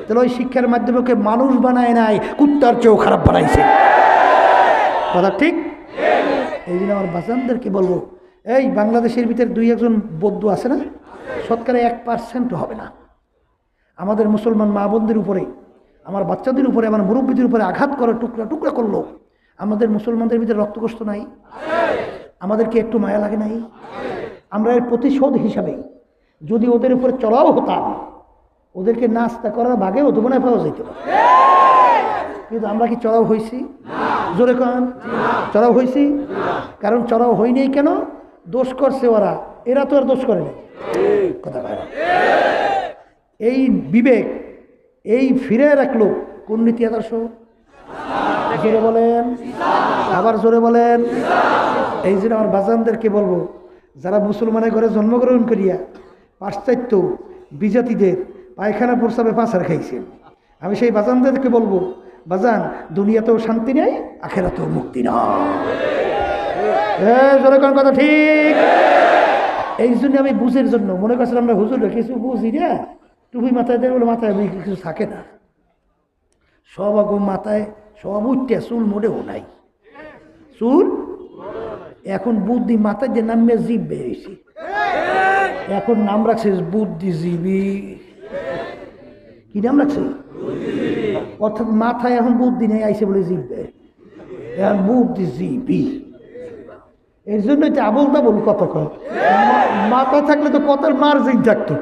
তাহলে ওই শিক্ষার মাধ্যমে ওকে মানুষ বানায় নাই, কুত্তার চেয়েও খারাপ বানাইছে, কথা ঠিক? এই জন্য আমার বাচ্চাদেরকে বলবো, এই বাংলাদেশের ভিতরে দুই একজন বৌদ্ধ আছে না, শতকরা 1% হবে না। আমাদের মুসলমান মা বোনদের উপরে, আমার বাচ্চাদের উপরে, আমার মুরব্বীদের উপরে আঘাত করে টুকরা টুকরা করলো। আমাদের মুসলমানদের ভিতরে রক্তকষ্ট নাই? আমাদেরকে একটু মায়া লাগে নাই? আমরা এর প্রতিশোধ হিসাবে যদি ওদের উপরে চড়াও হতাম, ওদেরকে নাস্তা করার ভাগেও দোকানে পাওয়া যেত না। কিন্তু আমরা কি চড়াও হয়েছি? জোরে কান। চড়াও হয়েছি? কারণ চড়াও হয়নি কেন? দোষ করছে ওরা, এরা তো আর দোষ করে না, কথা বলে। এই বিবেক এই ফিরে রাখলো কোন নীতি আদর্শ? জোরে বলেন, আবার জোরে বলেন। এই জন্য আমার বাজানদেরকে বলবো, যারা মুসলমানের ঘরে জন্মগ্রহণ করিয়া পাশ্চাত্য বিজাতিদের পায়খানা প্রস্রাবে পাচার খাইছেন, আমি সেই বাজানদেরকে বলবো, বাজান দুনিয়াতেও শান্তি নেই, আখেরাতেও মুক্তি না। জোরে কোন কথা ঠিক? এই জন্য আমি বুঝের জন্য মনে করছিলাম আমরা হুজুর কিছু বুঝি না, টুপি মাথায় দেয় বলে মাথায় কিছু থাকে না, সব আগো মাথায় সব উঠতে, চুল মোটেও নাই, চুল এখন বুদ্ধি মাথায় যে নামে জীব বেরিয়েছি, এখন নাম রাখছে বুদ্ধিজীবী। কি নাম রাখছে? অর্থাৎ মাথায় এখন বুদ্ধি নেই, আইসে বলে জিববে, এখন বুদ্ধিজীবী। এর জন্যই তো আবল তাবল কথা কয়। মাথা থাকলে তো কথার মার্জিন থাকতো,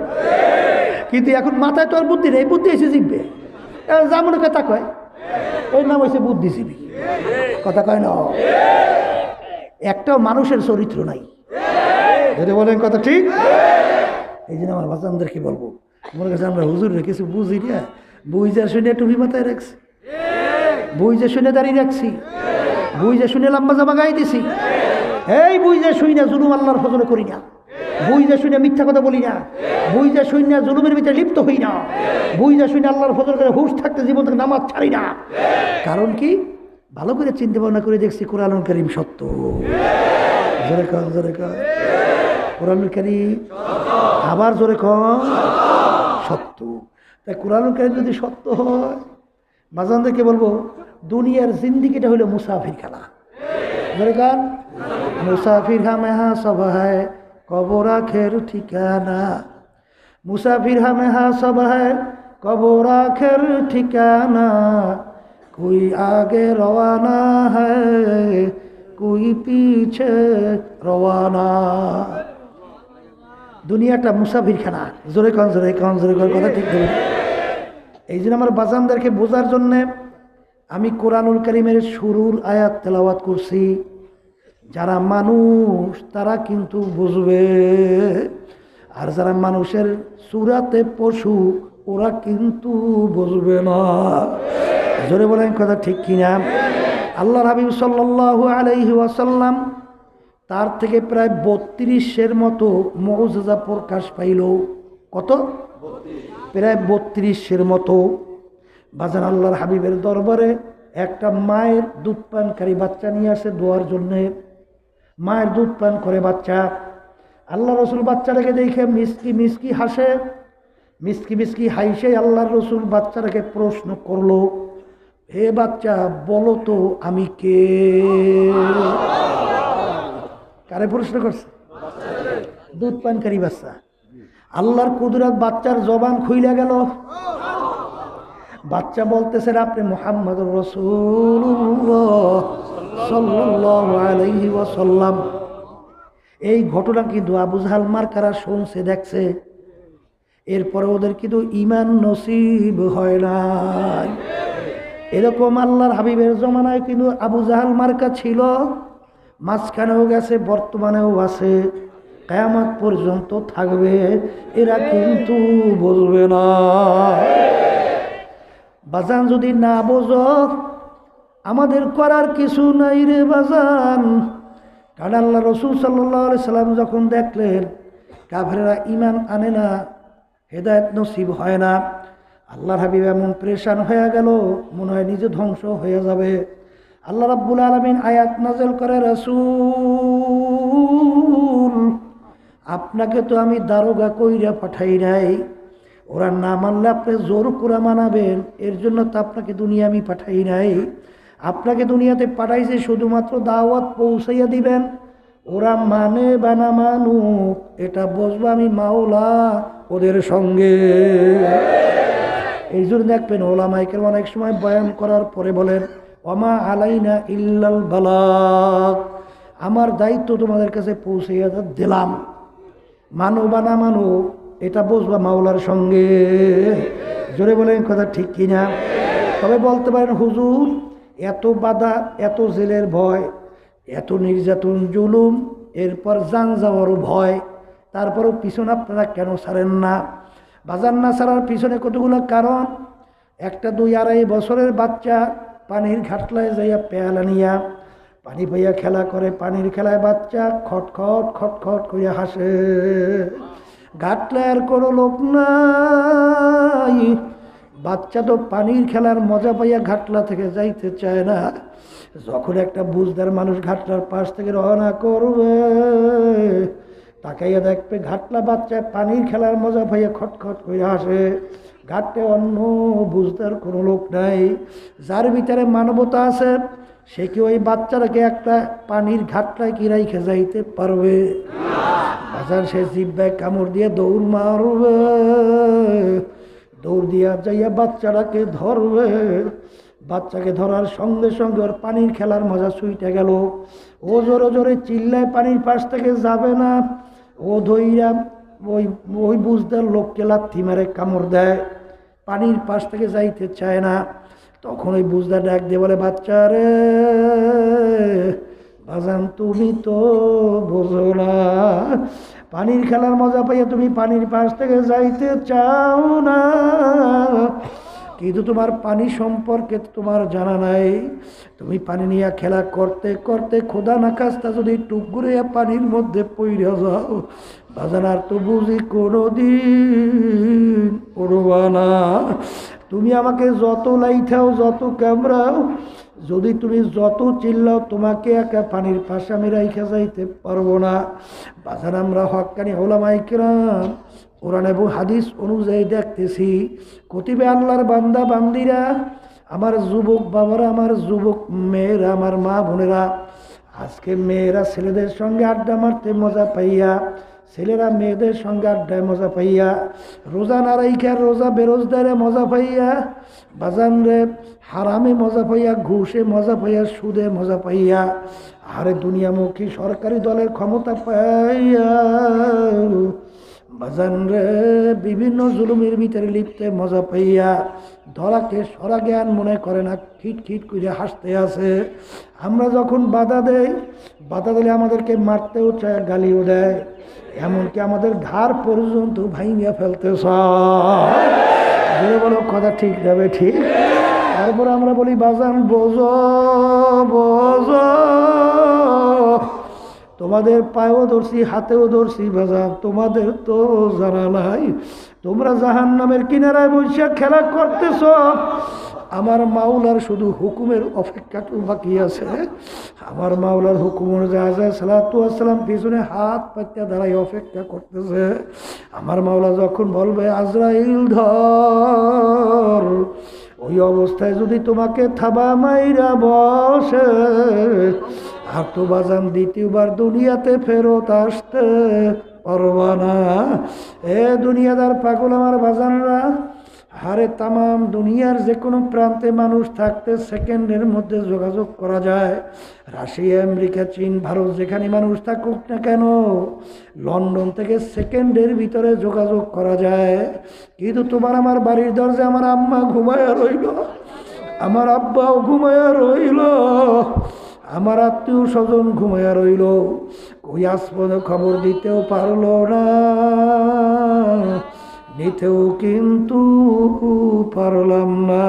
কিন্তু এখন মাথায় তো আর বুদ্ধি নেই, বুদ্ধি এসে জিববে, যা মনে কথা কয়, এর নাম হয়েছে বুদ্ধিজীবী, কথা কয় না। একটাও মানুষের চরিত্র নাই, যদি বলেন কথা ঠিক। এই জন্য আমার বাচ্চাদেরকে বলবো, মনে করছে আমরা হুজুর কিছু বুঝি না, বুঝা শুনে টুপি মাথায় রাখছি, বুঝা শুনে দাঁড়িয়ে রাখছি, বুঝা শুনে লম্বা জামা গায়ে দিছি, এই বুঝা শুই না জুলুম আল্লাহর ফজলে করি না, বুঝা শুনে মিথ্যা কথা বলি না, বুঝা শুনে জুলুমের ভিতরে লিপ্ত হই না, বুঝা শুনে আল্লাহর ফজর করে হুঁশ থাকতে জীবন থেকে নামাজ ছাড়ি না। কারণ কি? ভালো করে চিন্তা ভাবনা করে দেখছি কোরআনুল কারীম সত্য। জোরে কন, জোরে কন, কোরআনুল কারীম আবার জোরে কন সত্য। তাই কোরআনুল কারীম যদি সত্য হয়, বাজানদেরকে বলবো দুনিয়ার জিন্দিগিটা হলো মুসাফির খানা। জোরে কন, মুসাফির হামে হা সব হ্যায় কবর আখের ঠিকানা, মুসাফির হামে হা সব হ্যায় কবর আখের ঠিকানা, कोई आगे रवाना है कोई पीछे रवाना। দুনিয়াটা মুসাফির খানা। জোরে কন, জোরে কন, জোরে কন, কথা ঠিক দেবেন। এই জন্য আমার বাজানদেরকে বোঝার জন্যে আমি কোরআনুল কারীমের শুরুর আয়াত তেলাওয়াত করছি। যারা মানুষ তারা কিন্তু বুঝবে, আর যারা মানুষের সূরাতে পশু ওরা কিন্তু বুঝবে না। জোরে বলেন কথা ঠিক কিনা? আল্লাহর হাবিব সাল্লাল্লাহু আলাইহি ওয়াসাল্লাম তার থেকে প্রায় 32-এর মতো মুআজিজা প্রকাশ পাইল। কত? প্রায় 32-এর মতো। বাজান আল্লাহর হাবিবের দরবারে একটা মায়ের দুধ পানকারী বাচ্চা নিয়ে আসে দোয়ার জন্যে। মায়ের দুধ পান করে বাচ্চা। আল্লাহ রসুল বাচ্চাটাকে দেখে মিসকি মিসকি হাসে, মিসকি মিসকি হাইসে আল্লাহর রসুল বাচ্চাটাকে প্রশ্ন করলো, হে বাচ্চা বলো তো আমি কে? কারে প্রশ্ন করছে? দুধ পানকারী বাচ্চা। আল্লাহর কুদরত, বাচ্চার জবান খুইলা গেল। বাচ্চা বলতেছেন আপনি মুহাম্মদুর রাসূলুল্লাহ সাল্লাল্লাহু আলাইহি ওয়াসাল্লাম। এই ঘটনা কিন্তু আবু জাহাল মার্কারা শুনছে, দেখছে, এরপরে ওদের কিন্তু ঈমান নসিব হয় না। এরকম আল্লাহর হাবিবের জমানায় কিন্তু আবু জাহাল মার্কা ছিল, মাঝখানেও গেছে, বর্তমানেও আছে, কিয়ামত পর্যন্ত থাকবে। এরা কিন্তু বলবে না। বাজান যদি না বোঝো আমাদের করার কিছু নাই রে বাজান। কারণ আল্লাহ রসুল সাল্লাল্লাহু আলাইহি সাল্লাম যখন দেখলেন কাফেররা ঈমান আনে না, হেদায়েত নসিব হয় না, আল্লাহর হাবিব এমন পরেশান হয়ে গেল, মনে হয় নিজে ধ্বংস হয়ে যাবে। আল্লাহ রাব্বুল আলামিন আয়াত নাযিল করে, রাসূল আপনাকে তো আমি দারোগা কইরা পাঠাই নাই, ওরা না মানলে আপনি জোর করে মানাবেন, এর জন্য তো আপনাকে দুনিয়া আমি পাঠাই নাই। আপনাকে দুনিয়াতে পাঠাইছে শুধুমাত্র দাওয়াত পৌঁছাইয়া দিবেন। ওরা মানে বা না মানুক এটা বসবো আমি মাওলা ওদের সঙ্গে। এই জন্য দেখবেন ওলামায়ে কেরাম অনেক সময় বয়ান করার পরে বলেন, ওমা আলাইনা ইল্লাল বালাগ, আমার দায়িত্ব তোমাদের কাছে পৌঁছাইয়া দিলাম, মানো বা না মানো এটা বসবা মাওলার সঙ্গে। জোরে বলেন কথা ঠিক কিনা? তবে বলতে পারেন হুজুর এত বাধা, এত জেলের ভয়, এত নির্যাতন জুলুম, এরপর জান যাওয়ারও ভয়, তারপরও পিছনে আপনারা কেন ছাড়েন না? বাজার না ছাড়ার পিছনে কতগুলো কারণ। একটা 2-2.5 বছরের বাচ্চা পানির ঘাটলায় যাইয়া পেয়ালা নিয়া পানি পাইয়া খেলা করে, পানির খেলায় বাচ্চা খটখট খটখট করিয়া হাসে। ঘাটলায় আর কোনো লোক নাই, বাচ্চা তো পানির খেলার মজা পাইয়া ঘাটলা থেকে যাইতে চায় না। যখন একটা বুঝদার মানুষ ঘাটলার পাশ থেকে রওনা করবে, তাকাইয়া দেখবে ঘাটলা বাচ্চায় পানির খেলার মজা পাইয়া খটখট করে হাসে। ঘাটে অন্য বুঝদার কোনো লোক নাই। যার ভিতরে মানবতা আছে সে কি ওই বাচ্চাটাকে একটা পানির ঘাটলায় কি রাইখে যাইতে পারবে? বাজার সে জিব্বায় কামড় দিয়ে দৌড় মারবে, দৌড় দিয়া যাইয়া বাচ্চাটাকে ধরবে। বাচ্চাকে ধরার সঙ্গে সঙ্গে ওর পানির খেলার মজা ছুইটে গেল। ও জোরে জোরে চিল্লায় পানির পাশ থেকে যাবে না, ও ধইরা ওই বুঝদার লোককে লাথি মারে কামড় দেয়, পানির পাশ থেকে যাইতে চায় না। তখন ওই বুঝদার ডাক দিয়ে বলে, বাচ্চা রে বাজান তুমি তো বোঝো না, পানির খেলার মজা পাইয়া তুমি পানির পাশ থেকে যাইতে চাও না, কিন্তু তোমার পানি সম্পর্কে তোমার জানা নাই। তুমি পানি নিয়ে খেলা করতে করতে খোদা না কাজটা যদি টুকরে পানির মধ্যে পড়ে যাও বাজান, আর তো বুঝি কোনোদিন পড়বা না। তুমি আমাকে যত লাইঠাও যত ক্যামেরাও, যদি তুমি যত চিল্লাও, তোমাকে একা পানির পাশে আমি রাইখা যাইতে পারবো না। বাজার আমরা হক্কানি ওলামায়ে কেরাম কোরআন এবং হাদিস অনুযায়ী দেখতেছি কতিবে আল্লাহর বান্দা বান্দিরা, আমার যুবক বাবারা, আমার যুবক মেয়েরা, আমার মা বোনেরা, আজকে মেয়েরা ছেলেদের সঙ্গে আড্ডা মারতে মজা পাইয়া, ছেলেরা মেয়েদের সঙ্গে আড্ডায় মজা পাইয়া, রোজা না রাইখা রোজা বেরোজদারে মজা পাইয়া, বাজান রে হারামে মজা পাইয়া, ঘুষে মজা পাইয়া, সুদে মজা পাইয়া, আরে দুনিয়ামুখী সরকারি দলের ক্ষমতা পাইয়া বাজান রে বিভিন্ন জুলুমের ভিতরে লিপ্তে মজা পাইয়া ধরাকে সরা জ্ঞান মনে করে না, খিট খিট করে হাসতে আছে। আমরা যখন বাধা দেই, বাধা দিলে আমাদেরকে মারতেও চায়, গালিও দেয়, এমনকি আমাদের ঘাড় পর্যন্ত ভাঙিয়া ফেলতে চায়। বলো কথা ঠিক যাবে ঠিক। তারপর আমরা বলি বাজান বোঝো বোঝো, তোমাদের পায়েও ধরছি হাতেও ধরছি বাজান, তোমাদের তো জানা নাই তোমরা জাহান্নামের কিনারায় বসে খেলা করতেছ, আমার মাওলার শুধু হুকুমের অপেক্ষাটু বাকি আছে। আমার মাওলার হুকুম অনুযায়ী সালাতু ওয়াস সালাম পিছনে হাত পাত্যা দাঁড়াই অপেক্ষা করতেছে। আমার মাওলা যখন বলবে আজরাইল ধর, ওই অবস্থায় যদি তোমাকে থাবা মাইরা বসে, আর তো বাজান দ্বিতীয়বার দুনিয়াতে ফেরত আসতে পারবা না। এ দুনিয়াদার পাগল আমার বাজানরা, হারে তামাম দুনিয়ার যে কোনো প্রান্তে মানুষ থাকতে সেকেন্ডের মধ্যে যোগাযোগ করা যায়। রাশিয়া, আমেরিকা, চীন, ভারত, যেখানে মানুষ থাকুক না কেন, লন্ডন থেকে সেকেন্ডের ভিতরে যোগাযোগ করা যায়। কিন্তু তোমার আমার বাড়ির দরজা আমার আম্মা ঘুমায়া রইল, আমার আব্বাও ঘুমায়া রইল, আমার আত্মীয় স্বজন ঘুমায়া রইল, ওই আসপদ খবর দিতেও পারলো না, নিতেও কিন্তু পারলাম না।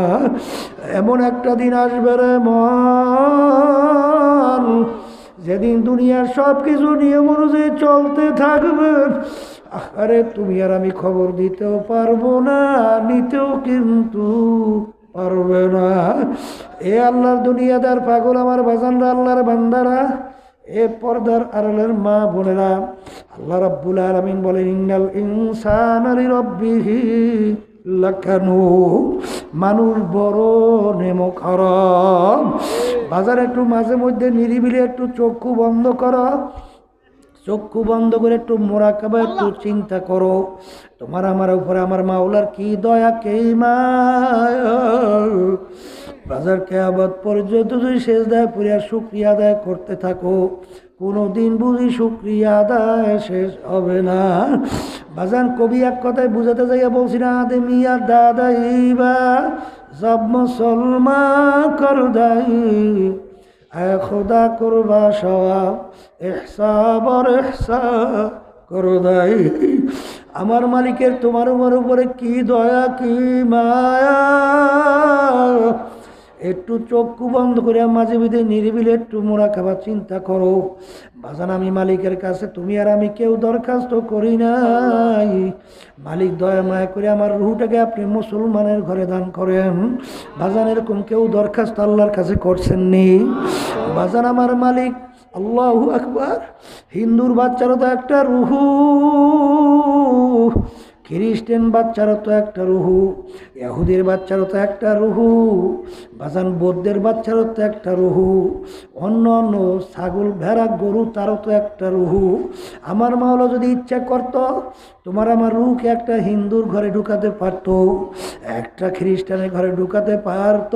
এমন একটা দিন আসবে রে মন, যেদিন দুনিয়ার সব কিছু নিয়ম অনুযায়ী চলতে থাকবে, আরে তুমি আর আমি খবর দিতেও পারবো না, নিতেও কিন্তু পারবে না। এ আল্লাহর দুনিয়াদার পাগল আমার বাজানরা, আল্লাহর বান্দারা, এ পর্দার আড়ালের মা বোনেরা, আল্লাহ রাব্বুল আলামিন বলেন ইন্নাল ইনসানা লিরাব্বিহি লাকানুদ, মানুষ বড় নেমখারাম। বাজার একটু মাঝে মধ্যে নিরিবিলি একটু চক্ষু বন্ধ করো, চক্ষু বন্ধ করে একটু মোরাকাবা, একটু চিন্তা করো, তোমার আমার উপরে আমার মাওলার কি দয়া কে মায়া। বাজার কিয়ামত পর্যন্ত যদি সেজদায় পড়ে শুকরিয়া আদায় করতে থাকো, কোনোদিন বুঝি শুকরিয়া আদায় শেষ হবে না। বাজান কবি এক কথায় বুঝাতে যাইয়া বলছি না, আদমিয়া দাদাইবা সব মুসলমান কর দাই, আয় খোদা করবা সওয়াব ইহসাব আর ইহসাব করো দাই। আমার মালিকের তোমার উপরে কি দয়া কি মায়া। একটু চক্ষু বন্ধ করে মাঝে মাঝে নিরিবিলি একটু মোরাকাবা চিন্তা করো। বাজান আমি মালিকের কাছে তুমি আর আমি কেউ দরখাস্ত করি নাই, মালিক দয়া মায়া করে আমার রুহটাকে আপনি মুসলমানের ঘরে দান করেন। বাজান এরকম কেউ দরখাস্ত আল্লাহর কাছে করছেননি? বাজান আমার মালিক আল্লাহু আকবার, হিন্দুর বাচ্চারও তো একটা রুহু, খ্রিস্টান বাচ্চারও তো একটা রুহু, ইহুদির বাচ্চারও তো একটা রুহু, বাজান বৌদ্ধের বাচ্চারও তো একটা রুহু, অন্য অন্য ছাগল ভেড়া গরু তারও তো একটা রুহু। আমার মাওলা যদি ইচ্ছা করত, তোমার আমার রুহকে একটা হিন্দুর ঘরে ঢুকাতে পারত, একটা খ্রিস্টানের ঘরে ঢুকাতে পারত,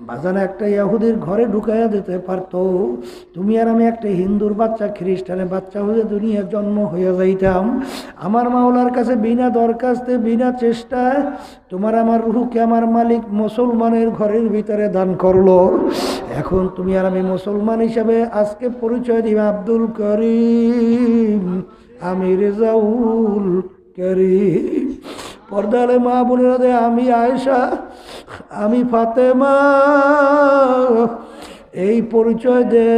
বাজান একটা ইহুদির ঘরে ঢুকাইয়া দিতে পারত। তুমি আর আমি একটা হিন্দুর বাচ্চা খ্রিস্টানের বাচ্চা হয়ে দুনিয়ার জন্ম হয়ে যাইতাম। আমার মাওলার কাছে বিনা দরখাস্তে বিনা চেষ্টায় তোমার আমার রুহকে আমার মালিক মুসলমানের ঘরের ভিতরে দান করলো। এখন তুমি আর আমি মুসলমান হিসাবে আজকে পরিচয় দিবে আব্দুল করিম, আমি রেজাউল করিম। পর্দালে মা বোনেরা দে, আমি আয়েশা, আমি ফাতেমা, এই পরিচয় দে।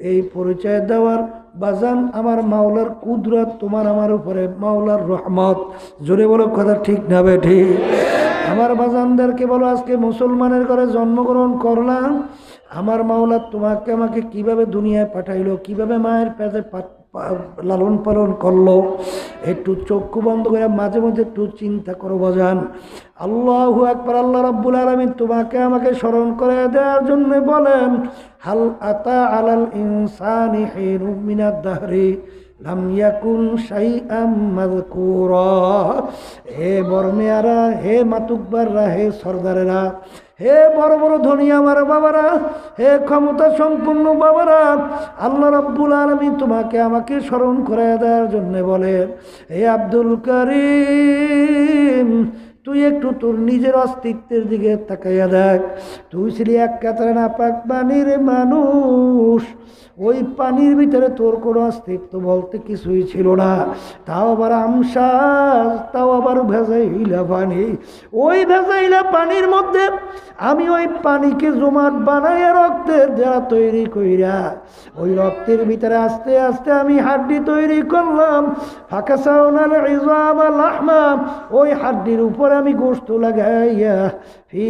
এই পরিচয় দেওয়ার বাজান আমার মাওলার কুদরত, তোমার আমার উপরে মাওলার রহমত। জোরে বলো কথা ঠিক না বেঠি? আমার বাজানদেরকে বলো, আজকে মুসলমানের ঘরে জন্মগ্রহণ করলাম, আমার মাওলা তোমাকে আমাকে কিভাবে দুনিয়ায় পাঠাইলো, কিভাবে মায়ের পেটে লালন পালন করলো। একটু চক্ষু বন্ধ করে মাঝে মধ্যে একটু চিন্তা করো বাজান। আল্লাহু আকবার। আল্লাহ রাব্বুল আলামিন তোমাকে আমাকে স্মরণ করে দেওয়ার জন্য বলেন, হাল আতা আলাল ইনসানি হিনুম মিনাদ দাহরি লাম ইয়াকুন শাইআম মাযকুরা। হে বর্মেয়ারা, হে মাতুকবাররা, হে সরদারেরা, হে বড় বড় ধনী আমার বাবারা, হে ক্ষমতা সম্পন্ন বাবারা, আল্লাহ রাব্বুল আলামিন তোমাকে আমাকে স্মরণ করে দেওয়ার জন্য বলেন, হে আব্দুল করিম, তুই একটু তোর নিজের অস্তিত্বের দিকে তাকাইয়া দেখ। তুই ছিলি এক কাতরা নাপাক পানির মানুষ। ওই পানির ভিতরে তোর কোনো অস্তিত্ব বলতে কিছুই ছিল না। তাও আবার আমসাজ, তাও আবার ভেজাইলা পানি। ওই ভেজাইলা পানির মধ্যে আমি ওই পানিকে জমাট বানাইয়া রক্তের দেয়া তৈরি কইরা, ওই রক্তের ভিতরে আস্তে আস্তে আমি হাড্ডি তৈরি করলাম। ফাকাসাউনাল ইযাম লাহমা, ওই হাড্ডির উপরে আমি গোশত লাগাইয়া ফি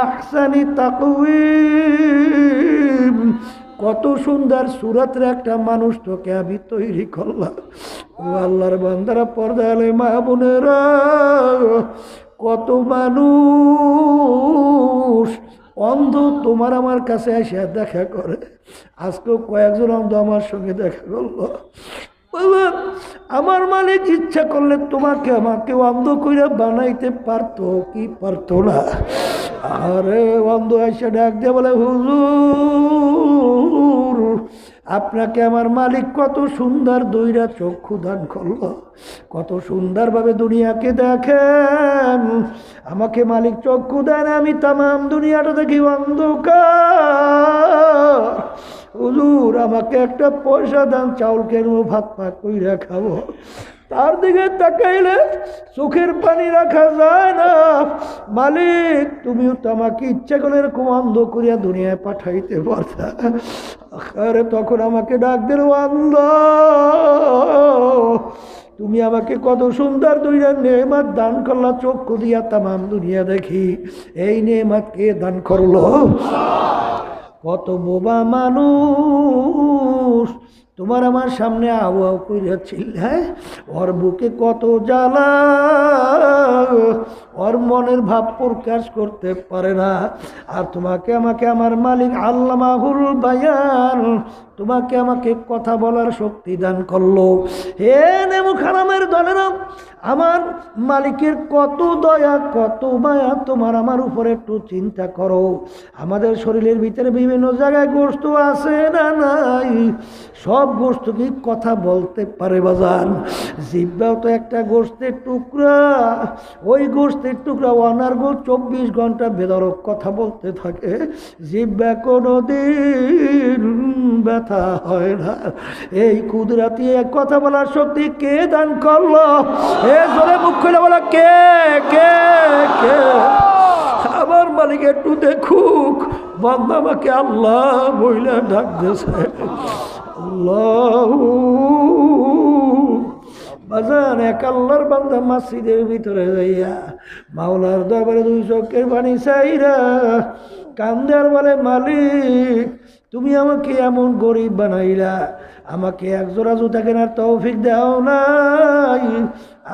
আহসানি তাকওয়িম, কত সুন্দর সুরাতের একটা মানুষ তোকে আমি তৈরি করলাম। ও আল্লাহর বান্দারা, পর্দালে মা বোনেরা, কত মানুষ অন্ধ তোমার আমার কাছে এসে দেখা করে। আজকেও কয়েকজন অন্ধ আমার সঙ্গে দেখা করলো। আমার মালিক ইচ্ছা করলে তোমাকে আমাকে অন্ধ করে বানাইতে পারতো কি পারতো না? আরে অন্ধ এসে ডাক দিয়ে বলে, হুজুর, আপনাকে আমার মালিক কত সুন্দর দুইটা চক্ষু দান করলো, কত সুন্দরভাবে দুনিয়াকে দেখেন। আমাকে মালিক চক্ষু দেন, আমি তামাম দুনিয়াটা দেখি অন্ধকার। হুজুর, আমাকে একটা পয়সা দান, চাউল কেনবো, ভাত পাক কইরা খাবো। তার দিকে তাকাইলে চোখের পানি রাখা যায় না। মালিক, তুমিও তো আমাকে ইচ্ছা করে এরকম অন্ধ করিয়া দুনিয়ায় পাঠাইতে পারতা। আরে তখন আমাকে ডাক দিল, আল্লাহ, তুমি আমাকে কত সুন্দর দুইটা নেমাত দান করলা, চক্ষু দিয়া তামাম দুনিয়া দেখি। এই নেমাত কে দান করলো? কত বোবা মানুষ তোমার আমার সামনে আউ আউ কইরাছিল। হ্যাঁ, ওর বুকে কত জ্বালা, ওর মনের ভাব প্রকাশ করতে পারে না। আর তোমাকে আমাকে আমার মালিক আল্লামাহুল বায়ান, তোমাকে আমাকে কথা বলার শক্তি দান করলো। হে নেমুখ হারামের দলেরা, আমার মালিকের কত দয়া, কত মায়া তোমার আমার উপরে একটু চিন্তা করো। আমাদের শরীরের ভিতরে বিভিন্ন জায়গায় গোশত আছে না নাই? সব গোশত কি কথা বলতে পারে বাজান? জিহ্বাও তো একটা গোশতের টুকরা। ওই গোশতের টুকরা অনার্গল 24 ঘন্টা বেদরক কথা বলতে থাকে। জিহ্বা কোনোদিন ব্যথা হয় না। এই কুদরাতি কথা বলার শক্তি কে দান করলো? এ জোরে মুখ খুলে বলা, কে কে কে? আমার মালিক একটু দেখুক, বান্দা আমাকে আল্লাহ বইলা ডাক দিয়েছে। আল্লাহ বাজান, এক আল্লাহর বান্দা মসজিদের ভিতরে যাইয়া মাওলার দরবারে 2 চোখের পানি চাইরা কান্দে আর বলে, মালিক, তুমি আমাকে এমন গরিব বানাইলা, আমাকে এক জোড়া জুতা কেনার তৌফিক দাও নাই।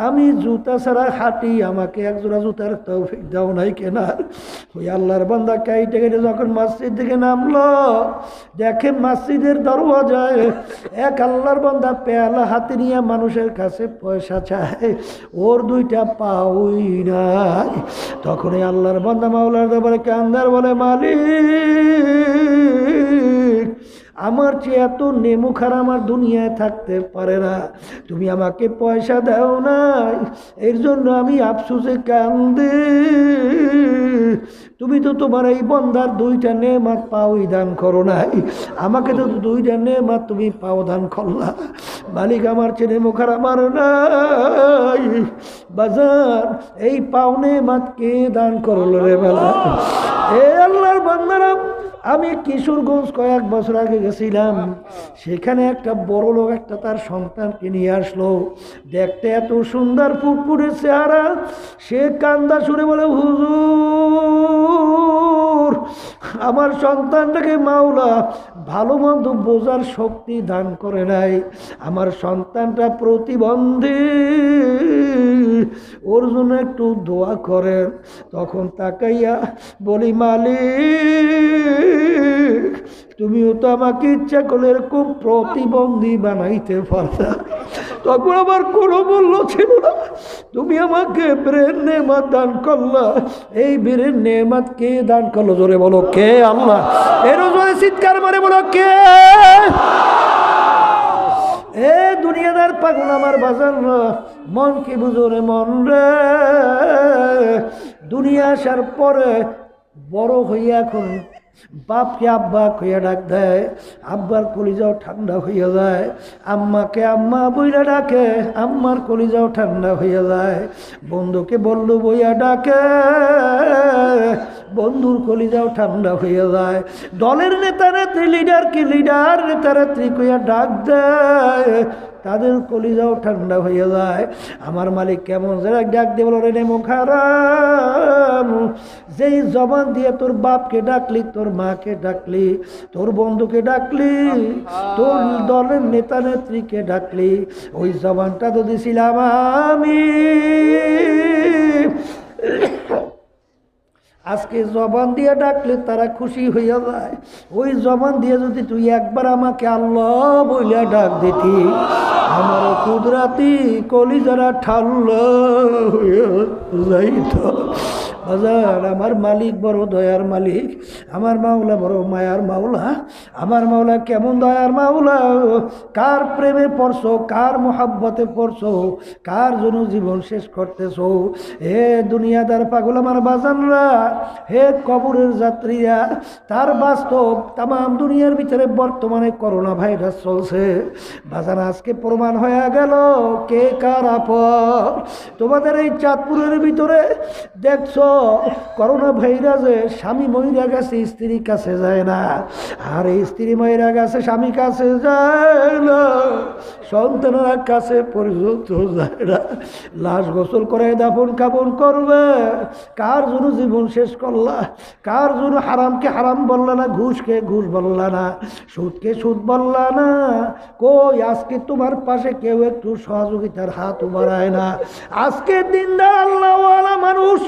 আমি জুতা ছাড়া হাঁটি, আমাকে এক জোড়া জুতার তৌফিক দাও নাই কেনার। ওই আল্লাহর বান্দা কাইটে কেটে যখন মসজিদ থেকে নামলো, দেখে মসজিদের দরওয়াজায় এক আল্লাহর বান্দা পেয়ালা হাতে নিয়ে মানুষের কাছে পয়সা চায়, ওর 2টা পাউই নাই। তখন এই আল্লাহর বান্দা মাওলার দরবারে কান্দার বলে, মালিক, আমার চেয়ে এত নেমুখার আমার দুনিয়ায় থাকতে পারে না। তুমি আমাকে পয়সা দাও নাই, এর জন্য আমি আফসোসে কান্দি। তুমি তো তোমার এই বন্দার দুইটা নেমাত পাওই দান করো নাই, আমাকে তো দুইটা নেমাত তুমি পাও দান করলা। মালিক আমার ছেলে মুখার আমার নাই বাজার, এই পাও নেমাত কে দান করলো রে বেলা। এ আল্লাহর বান্দারা, আমি কিশোরগঞ্জ কয়েক বছর আগে গেছিলাম, সেখানে একটা বড় লোক একটা তার সন্তানকে নিয়ে আসলো, দেখতে এত সুন্দর ফুটফুটে চেহারা, সে কান্দা সুরে বলে, হুজুর আমার সন্তানটাকে মাওলা ভালো মন্দ বোঝার শক্তি দান করে নাই, আমার সন্তানটা প্রতিবন্ধী, ওর জন্য একটু দোয়া করেন। তখন তাকাইয়া বলি, মালিক তুমিও তো আমাকে ইচ্ছা করলে এরকম প্রতিবন্ধী বানাইতে পারতা, তখন আমার কোনো মূল্য ছিল না, তুমি আমাকে ব্রেন নেমাত দান করলা। এই ব্রেন নেমাত কে দান করলো? জোরে বলো কে? আল্লাহ। এরও জোরে চিৎকার মারে বলো কে? এ দুনিয়াদার পাগল আমার বাজার, মন কি বুঝো রে মন রে, দুনিয়া আসার পরে বড় হইয়া এখন বাপকে আব্বা কইয়া ডাক দেয়, আব্বার কলিজাও ঠান্ডা হইয়া যায়, আম্মাকে আম্মা বইলা ডাকে, আম্মার কলিজাও ঠান্ডা হইয়া যায়, বন্ধুকে বন্ধু বইয়া ডাকে, বন্ধুর কলিজাও ঠান্ডা হইয়া যায়, দলের নেতা নেত্রী লিডারকে লিডার নেতা নেত্রী কইয়া ডাক দেয়, তাদের কলিজাও ঠান্ডা হইয়া যায়। আমার মালিক কেমন যারা ডাক দিয়ে বলো, রে মুখারাম, যেই জবান দিয়ে তোর বাপকে ডাকলি, তোর মাকে ডাকলি, তোর বন্ধুকে ডাকলি, তোর দলের নেতা নেত্রীকে ডাকলি, ওই জবানটা তো দিছিলাম আমি। আজকে জবান দিয়ে ডাকলে তারা খুশি হইয়া যায়, ওই জবান দিয়ে যদি তুই একবার আমাকে আল্লাহ বইলা ডাক দিতি, আমার কুদরাতি কলিজারা ঠাল্লা হইয়া যাইত। বাজার আমার মালিক বড় দয়ার মালিক, আমার মাওলা বড় মায়ার মাওলা। আমার মাওলা কেমন দয়ার মাওলা, কার প্রেমে পড়ছো, কার মোহাব্বতে পড়ছো, কার জন্য জীবন শেষ করতেছো। হে দুনিয়াদার পাগল আমার বাজানরা, হে কবরের যাত্রীরা, তার বাস্তব তাম দুনিয়ার ভিতরে বর্তমানে করোনা ভাইরাস চলছে। বাজান আজকে প্রমাণ হয়ে গেল কে কার আপন। তোমাদের এই চাঁদপুরের ভিতরে দেখছো করোনা ভাইরাসে স্বামী মহিলা গেছে, স্ত্রীর কাছে যায় না, আর স্ত্রী মহিলা গেছে স্বামী কাছে যায় না, সন্তানের কাছে পর্যন্ত যায় না। লাশ গোসল করে দাফন কাফন করবে, কার জন্য জীবন শেষ করলা, কার জন্য হারামকে হারাম বললা না, ঘুষকে ঘুষ বললা না, সুদকে সুদ বললা না। কই আজকে তোমার পাশে কেউ একটু সহযোগিতার হাত বাড়ায় না। আজকে দিনদার আল্লাহওয়ালা মানুষ,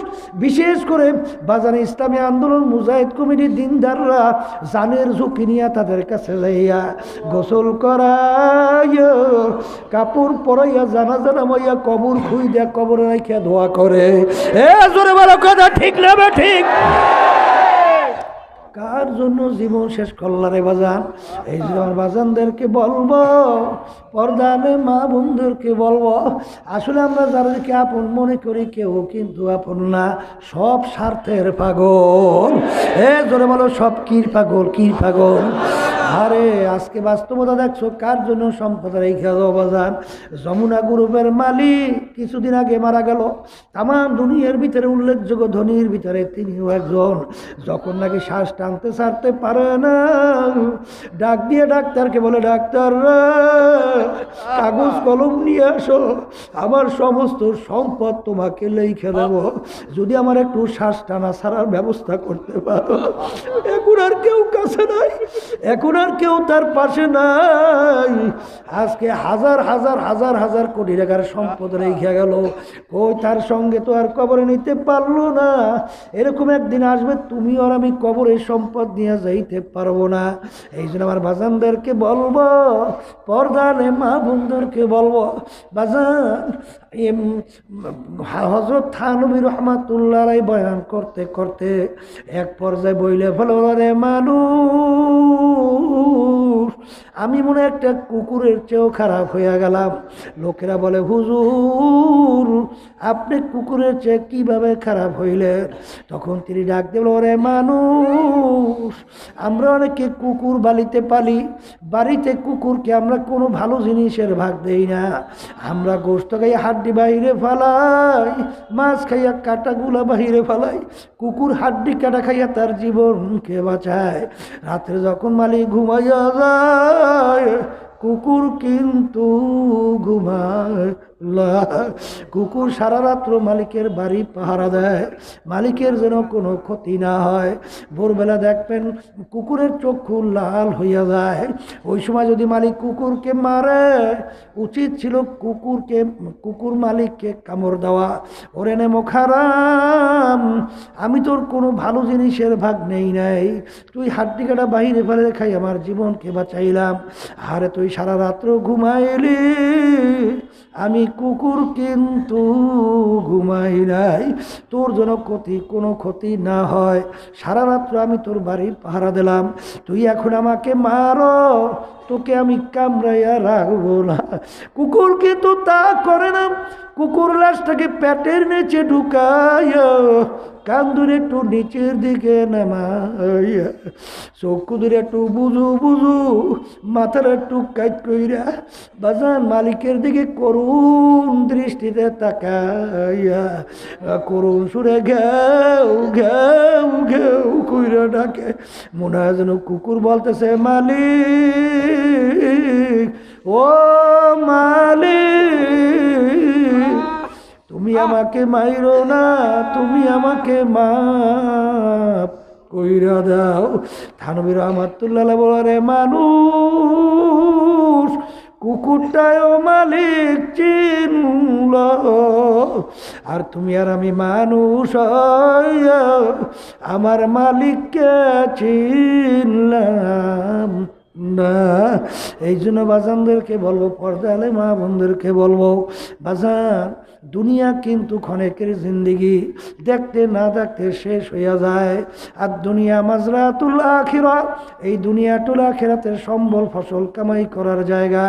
বিশেষ করে বাজারে ইসলামী আন্দোলন মুজাহিদ কমিটির দিনদাররা জানের ঝুঁকি নিয়ে তাদের কাছে যাইয়া গোসল করাইয়া কাপড় পরাইয়া জানাজা নামাইয়া কবর খুই দেয়া কবর রাখিয়া দোয়া করে। এ জোরে বলো কথা ঠিক না ঠিক? কার জন্য জীবন শেষ করলা রে বাজান? এই যে আমার বাজানদেরকে বলবো, পর্দানে মা বন্ধুদেরকে বলবো, আসলে আমরা যাদেরকে আপন মনে করি কেউ কিন্তু আপন না, সব স্বার্থের পাগল। এ জোরে বলো সব কির পাগল, কির পাগল। আরে আজকে বাস্তবতা দেখছো, কার জন্য সম্পদ রেখে দাও বাজান? যমুনা গ্রুপের মালিক কিছুদিন আগে মারা গেল, তাম দুনিয়ার ভিতরে উল্লেখযোগ্য ধনীর ভিতরে তিনিও একজন। যখন নাকি শ্বাস টানতে ছাড়তে পারে না, ডাক দিয়ে ডাক্তারকে বলে, ডাক্তার কাগজ কলম নিয়ে আসো, আমার সমস্ত সম্পদ তোমাকে লিখে দেব, যদি আমার একটু শ্বাস টানা ছাড়ার ব্যবস্থা করতে পারো। এখন আর কেউ কাছে নাই, এখন আর কেউ তার পাশে নাই। আজকে হাজার হাজার হাজার হাজার কোটি টাকার সম্পদ রেখে গেল, কই তার সঙ্গে তো আর কবরে নিতে পারলো না। এরকম একদিন আসবে তুমি আর আমি কবরে সম্পদ নিয়ে যাইতে পারবো না। এই জন্য আমার বাজানদেরকে বলবো, পর্দানে মা বোনদেরকে বলবো, বাজান হযরত থানবী রহমাতুল্লাহ আলাইহি বয়ান করতে করতে এক পর্যায়ে বইলে ফেলো, রে মানুষ আমি মনে একটা কুকুরের চেয়েও খারাপ হয়ে গেলাম। লোকেরা বলে, হুজুর আপনি কুকুরের চেয়ে কিভাবে খারাপ হইলেন? তখন তিনি ডাক দিল, ওরে মানুষ, আমরা অনেকে কুকুর বাড়িতে পালি, বাড়িতে কুকুরকে আমরা কোনো ভালো জিনিসের ভাগ দেই না। আমরা গোশত খাইয়া হাড্ডি বাইরে ফেলাই, মাছ খাইয়া কাটাগুলা বাহিরে ফেলাই, কুকুর হাড্ডি কাটা খাইয়া তার জীবনকে বাঁচায়। রাত্রে যখন মালিক ঘুমাইয়া যায়, কুকুর কিন্তু ঘুমায়। কুকুর সারা রাত্র মালিকের বাড়ি পাহারা দেয়, মালিকের যেন কোনো ক্ষতি না হয়। ভোরবেলা দেখবেন কুকুরের চক্ষু লাল হইয়া যায়। ওই সময় যদি মালিক কুকুরকে মারে, উচিত ছিল কুকুর মালিককে কামড় দেওয়া। ওরে নেমো খারাম, আমি তোর কোনো ভালো জিনিসের ভাগ নেই নাই, তুই হাড্ডি কাটা বাহিরে ফেলে খাই আমার জীবনকে বাঁচাইলাম। আরে তুই সারা রাত্র ঘুমাইলি, আমি কুকুর কিন্তু ঘুমাই নাই, তোর যেন কোনো ক্ষতি না হয়, সারা রাত্র আমি তোর বাড়ি পাহারা দিলাম। তুই এখন আমাকে মারো, তোকে আমি কামড়াইয়া রাখবো না। কুকুর কিন্তু তা করে না, কুকুর লাশটাকে পেটের নিচে ঢুকাইয়া কান ধরে একটু নিচের দিকে নামাইয়া, চক্ষু ধরে একটু বুঝু বুঝু, মাথার একটু কাজ কইরা বাজান মালিকের দিকে করুণ দৃষ্টিতে তাকাইয়া করুণ সুরে ঘেউ ঘেউ ঘেউ কইরা ডাকে। মনে হয় যেন কুকুর বলতেছে, মালিক, ও মালিক, তুমি আমাকে মাইরো না, তুমি আমাকে মাফ কইরা দাও। থানবী রহমাতুল্লাহ বলে, মানুষ কুকুরটাও মালিক চিনল, আর তুমি আর আমি মানুষ আমার মালিককে চিনলাম না। এই জন্য বাজানদেরকে বলবো, পর্দালে মা বোনদেরকে বলবো, বাজান দুনিয়া কিন্তু ক্ষণেকের জিন্দিগি, দেখতে না দেখতে শেষ হইয়া যায়। আর দুনিয়া মাজরাতুল আখিরা, এই দুনিয়াতুল আখিরাতের সম্বল ফসল কামাই করার জায়গা।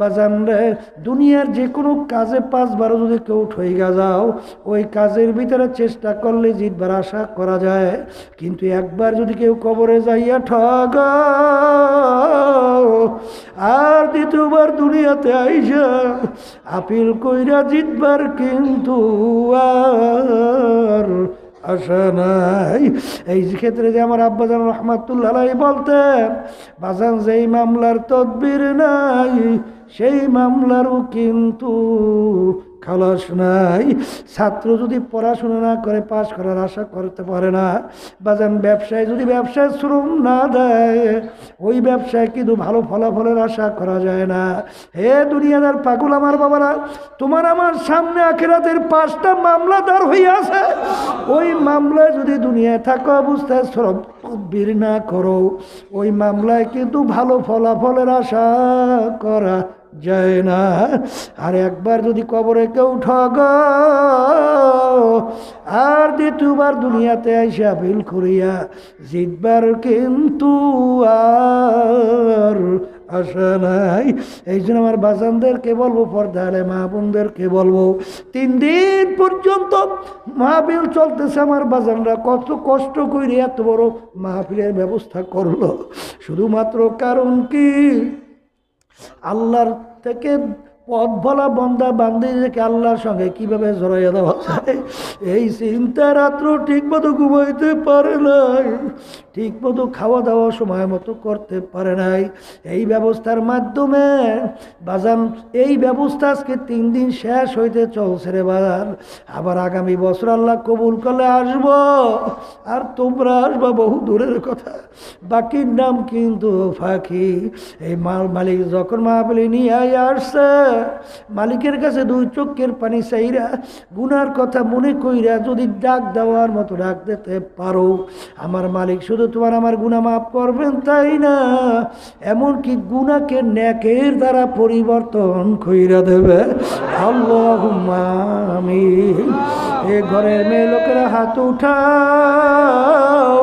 বাজান রে, দুনিয়ার যে কোনো কাজে 5 বার যদি কেউ ঠইগা যাও, ওই কাজের ভিতরে চেষ্টা করলে জিতবার আশা করা যায়। কিন্তু একবার যদি কেউ কবরে যাইয়া ঠগা, আর দ্বিতীয়বার দুনিয়াতে আইসা আপিল কইরা জিতবার কিন্তু আর আশা নাই। এই ক্ষেত্রে যে আমার আব্বাজান রহমাতুল্লাহ বলতেন, বাজান যেই মামলার তদবির নাই, সেই মামলারও কিন্তু খালাস নাই। ছাত্র যদি পড়াশোনা না করে পাশ করার আশা করতে পারে না, বাজান ব্যবসায় যদি ব্যবসায় শ্রম না দেয়, ওই ব্যবসায় কিন্তু ভালো ফলাফলের আশা করা যায় না। হে দুনিয়াদার পাগল আমার বাবারা, তোমার আমার সামনে আখিরাতের 5টা মামলা দাঁড় হইয়াছে। ওই মামলায় যদি দুনিয়ায় থাকা অবস্থায় শ্রম তদবির না করো, ওই মামলায় কিন্তু ভালো ফলাফলের আশা করা যায় না। আর একবার যদি কবরে কেউ ঠগা, আর দ্বিতীয়বার দুনিয়াতে আইসা আপিল করিয়া জিতবার কিন্তু আর আশা নাই। এই জন্য আমার বাজানদেরকে বলবো, পর্দালে মা বোনদেরকে বলবো, 3 দিন পর্যন্ত মাহফিল চলতেছে, আমার বাজানরা কত কষ্ট করে এত বড় মাহফিলের ব্যবস্থা করলো, শুধুমাত্র কারণ কি, আল্লাহর থেকে পথ ভোলা বন্দা বান্দিদেরকে আল্লাহর সঙ্গে কিভাবে জড়াইয়া দেওয়া যায়, এই চিন্তা রাত্র ঠিক মতো ঘুমাইতে পারে নাই, ঠিক মতো খাওয়া দাওয়া সময় মতো করতে পারে নাই। এই ব্যবস্থার মাধ্যমে বাজান, এই ব্যবস্থা আজকে 3 দিন শেষ হইতে চলছে রে বাজান। আবার আগামী বছর আল্লাহ কবুল করলে আসব, আর তোমরা আসবা বহু দূরের কথা, বাকির নাম কিন্তু ফাঁকি। এই মালিক যখন মাহফিলে নিয়ে আসছে, মালিকের কাছে 2 চোখের পানি চাইরা গুনার কথা মনে কইরা যদি ডাক দেওয়ার মতো ডাক দিতে পারো, আমার মালিক শুধু তোমার আমার গুনাহ মাফ করবেন তাই না, এমনকি গুনাহকে নেকের দ্বারা পরিবর্তন কইরা দেবে। আল্লাহুম্মা আমিন। এই ঘরের মেয়ে লোকেরা হাত উঠাও,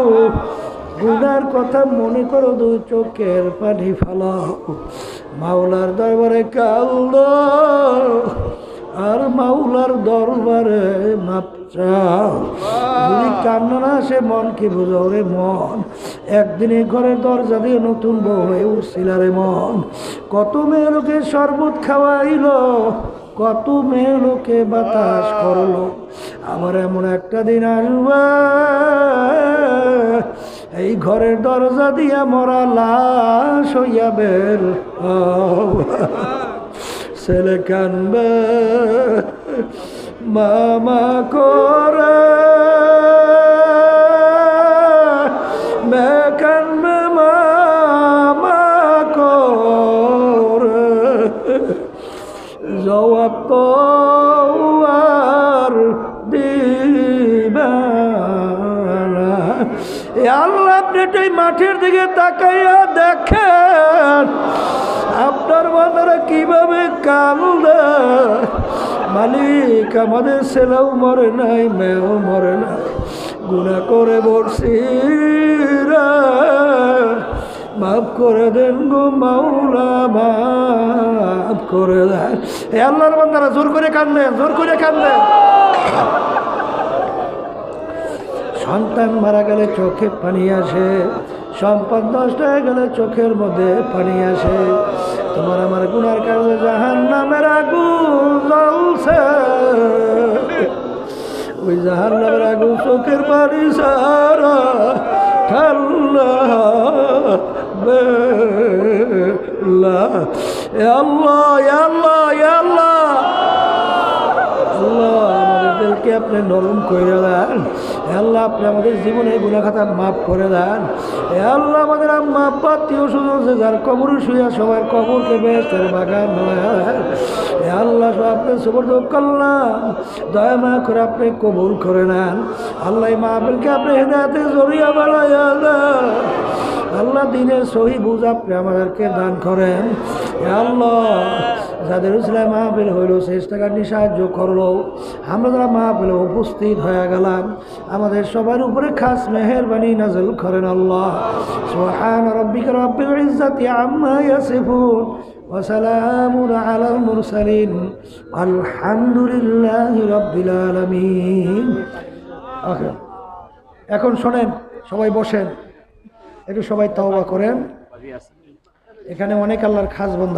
গুনার কথা মনে করো, দুই চোখের পানি ফালাও, মাওলার দরবারে কাঁদো আর মাওলার দরবারে মাপ চাও। যদি কান্না না আসে মন কি বুঝো রে মন, একদিনে ঘরের দরজা দিয়ে নতুন বউ হয়ে উঠছিল রে মন। কত মেয়ে লোকে শরবত খাওয়াইলো, কত মেয়ে লোকে বাতাস করলো, আবার এমন একটা দিন আসবে এই ঘরের দরজা দিয়া মরা লাশ হইয়া বের ছেলে কানবে মামা করে, মে কানবে মামা করে, জবাব তো আর দিবে না। আল্লাহ আপনি একটু মাঠের দিকে তাকাইয়া দেখেন আপনার বান্দারা কিভাবে কান্দে। মালিক আমাদের ছেলেও মরে নাই, মেয়েও মরে নাই, গুনাহ করে বসছি রে, মাফ করে দেন গো মাওলা, মাফ করে দেন। হে আল্লাহর বান্দারা জোর করে কান্দেন, জোর করে কান্দেন। সন্তান মারা গেলে চোখে পানি আসে, সম্পদ নষ্ট হয়ে গেলে চোখের মধ্যে পানি আসে। তোমার আমার গুনার কারণে জাহান্নামের আগুন জ্বলছে, ওই জাহান্নামের আগুন চোখের পানি সারা ঠান্ডা বেলা। আল্লাহ আল্লাহ আল্লাহ আল্লাহ আমাদের দিলকে আপনি নরম করে দেন। আল্লাহ আপনি আমাদের জীবনে গুনাহ খাতা মাফ করে দেন। আল্লাহ আমাদের আম্মা আব্বা আত্মীয় স্বজন যে যার কবরে শুয়ে সবার কবরকে বেহেশতের বাগান বানায়। আল্লাহ সব আপনি সুবর্দ করলাম, দয়া মায়া করে আপনি কবুল করে নেন। আল্লাহ মাহফিলকে আপনি হেদায়েতের জরিয়া বানাইয়া দেন। আল্লাহ দিনের সহি বুঝ আপনি আমাদেরকে দান করেন। আল্লাহ যাদের ইসলাম মাহফিল হইল চেষ্টা কাটি সাহায্য করলো, আমরা যারা মাহফিলে উপস্থিত হয়ে গেলাম আমাদের সবার উপরে খাস মেহেরবানি নাযিল করেন। আল্লাহ সুবহান রাব্বিকা রাব্বিল ইজ্জাতি আম্মা ইয়াসিফুন ওয়া সালামুন আলাল মুরসালিন আলহামদুলিল্লাহি রাব্বিল আলামিন। এখন শোনেন, সবাই বসেন, একটু সবাই তওবা করেন। এখানে অনেক আল্লাহর খাস বান্দা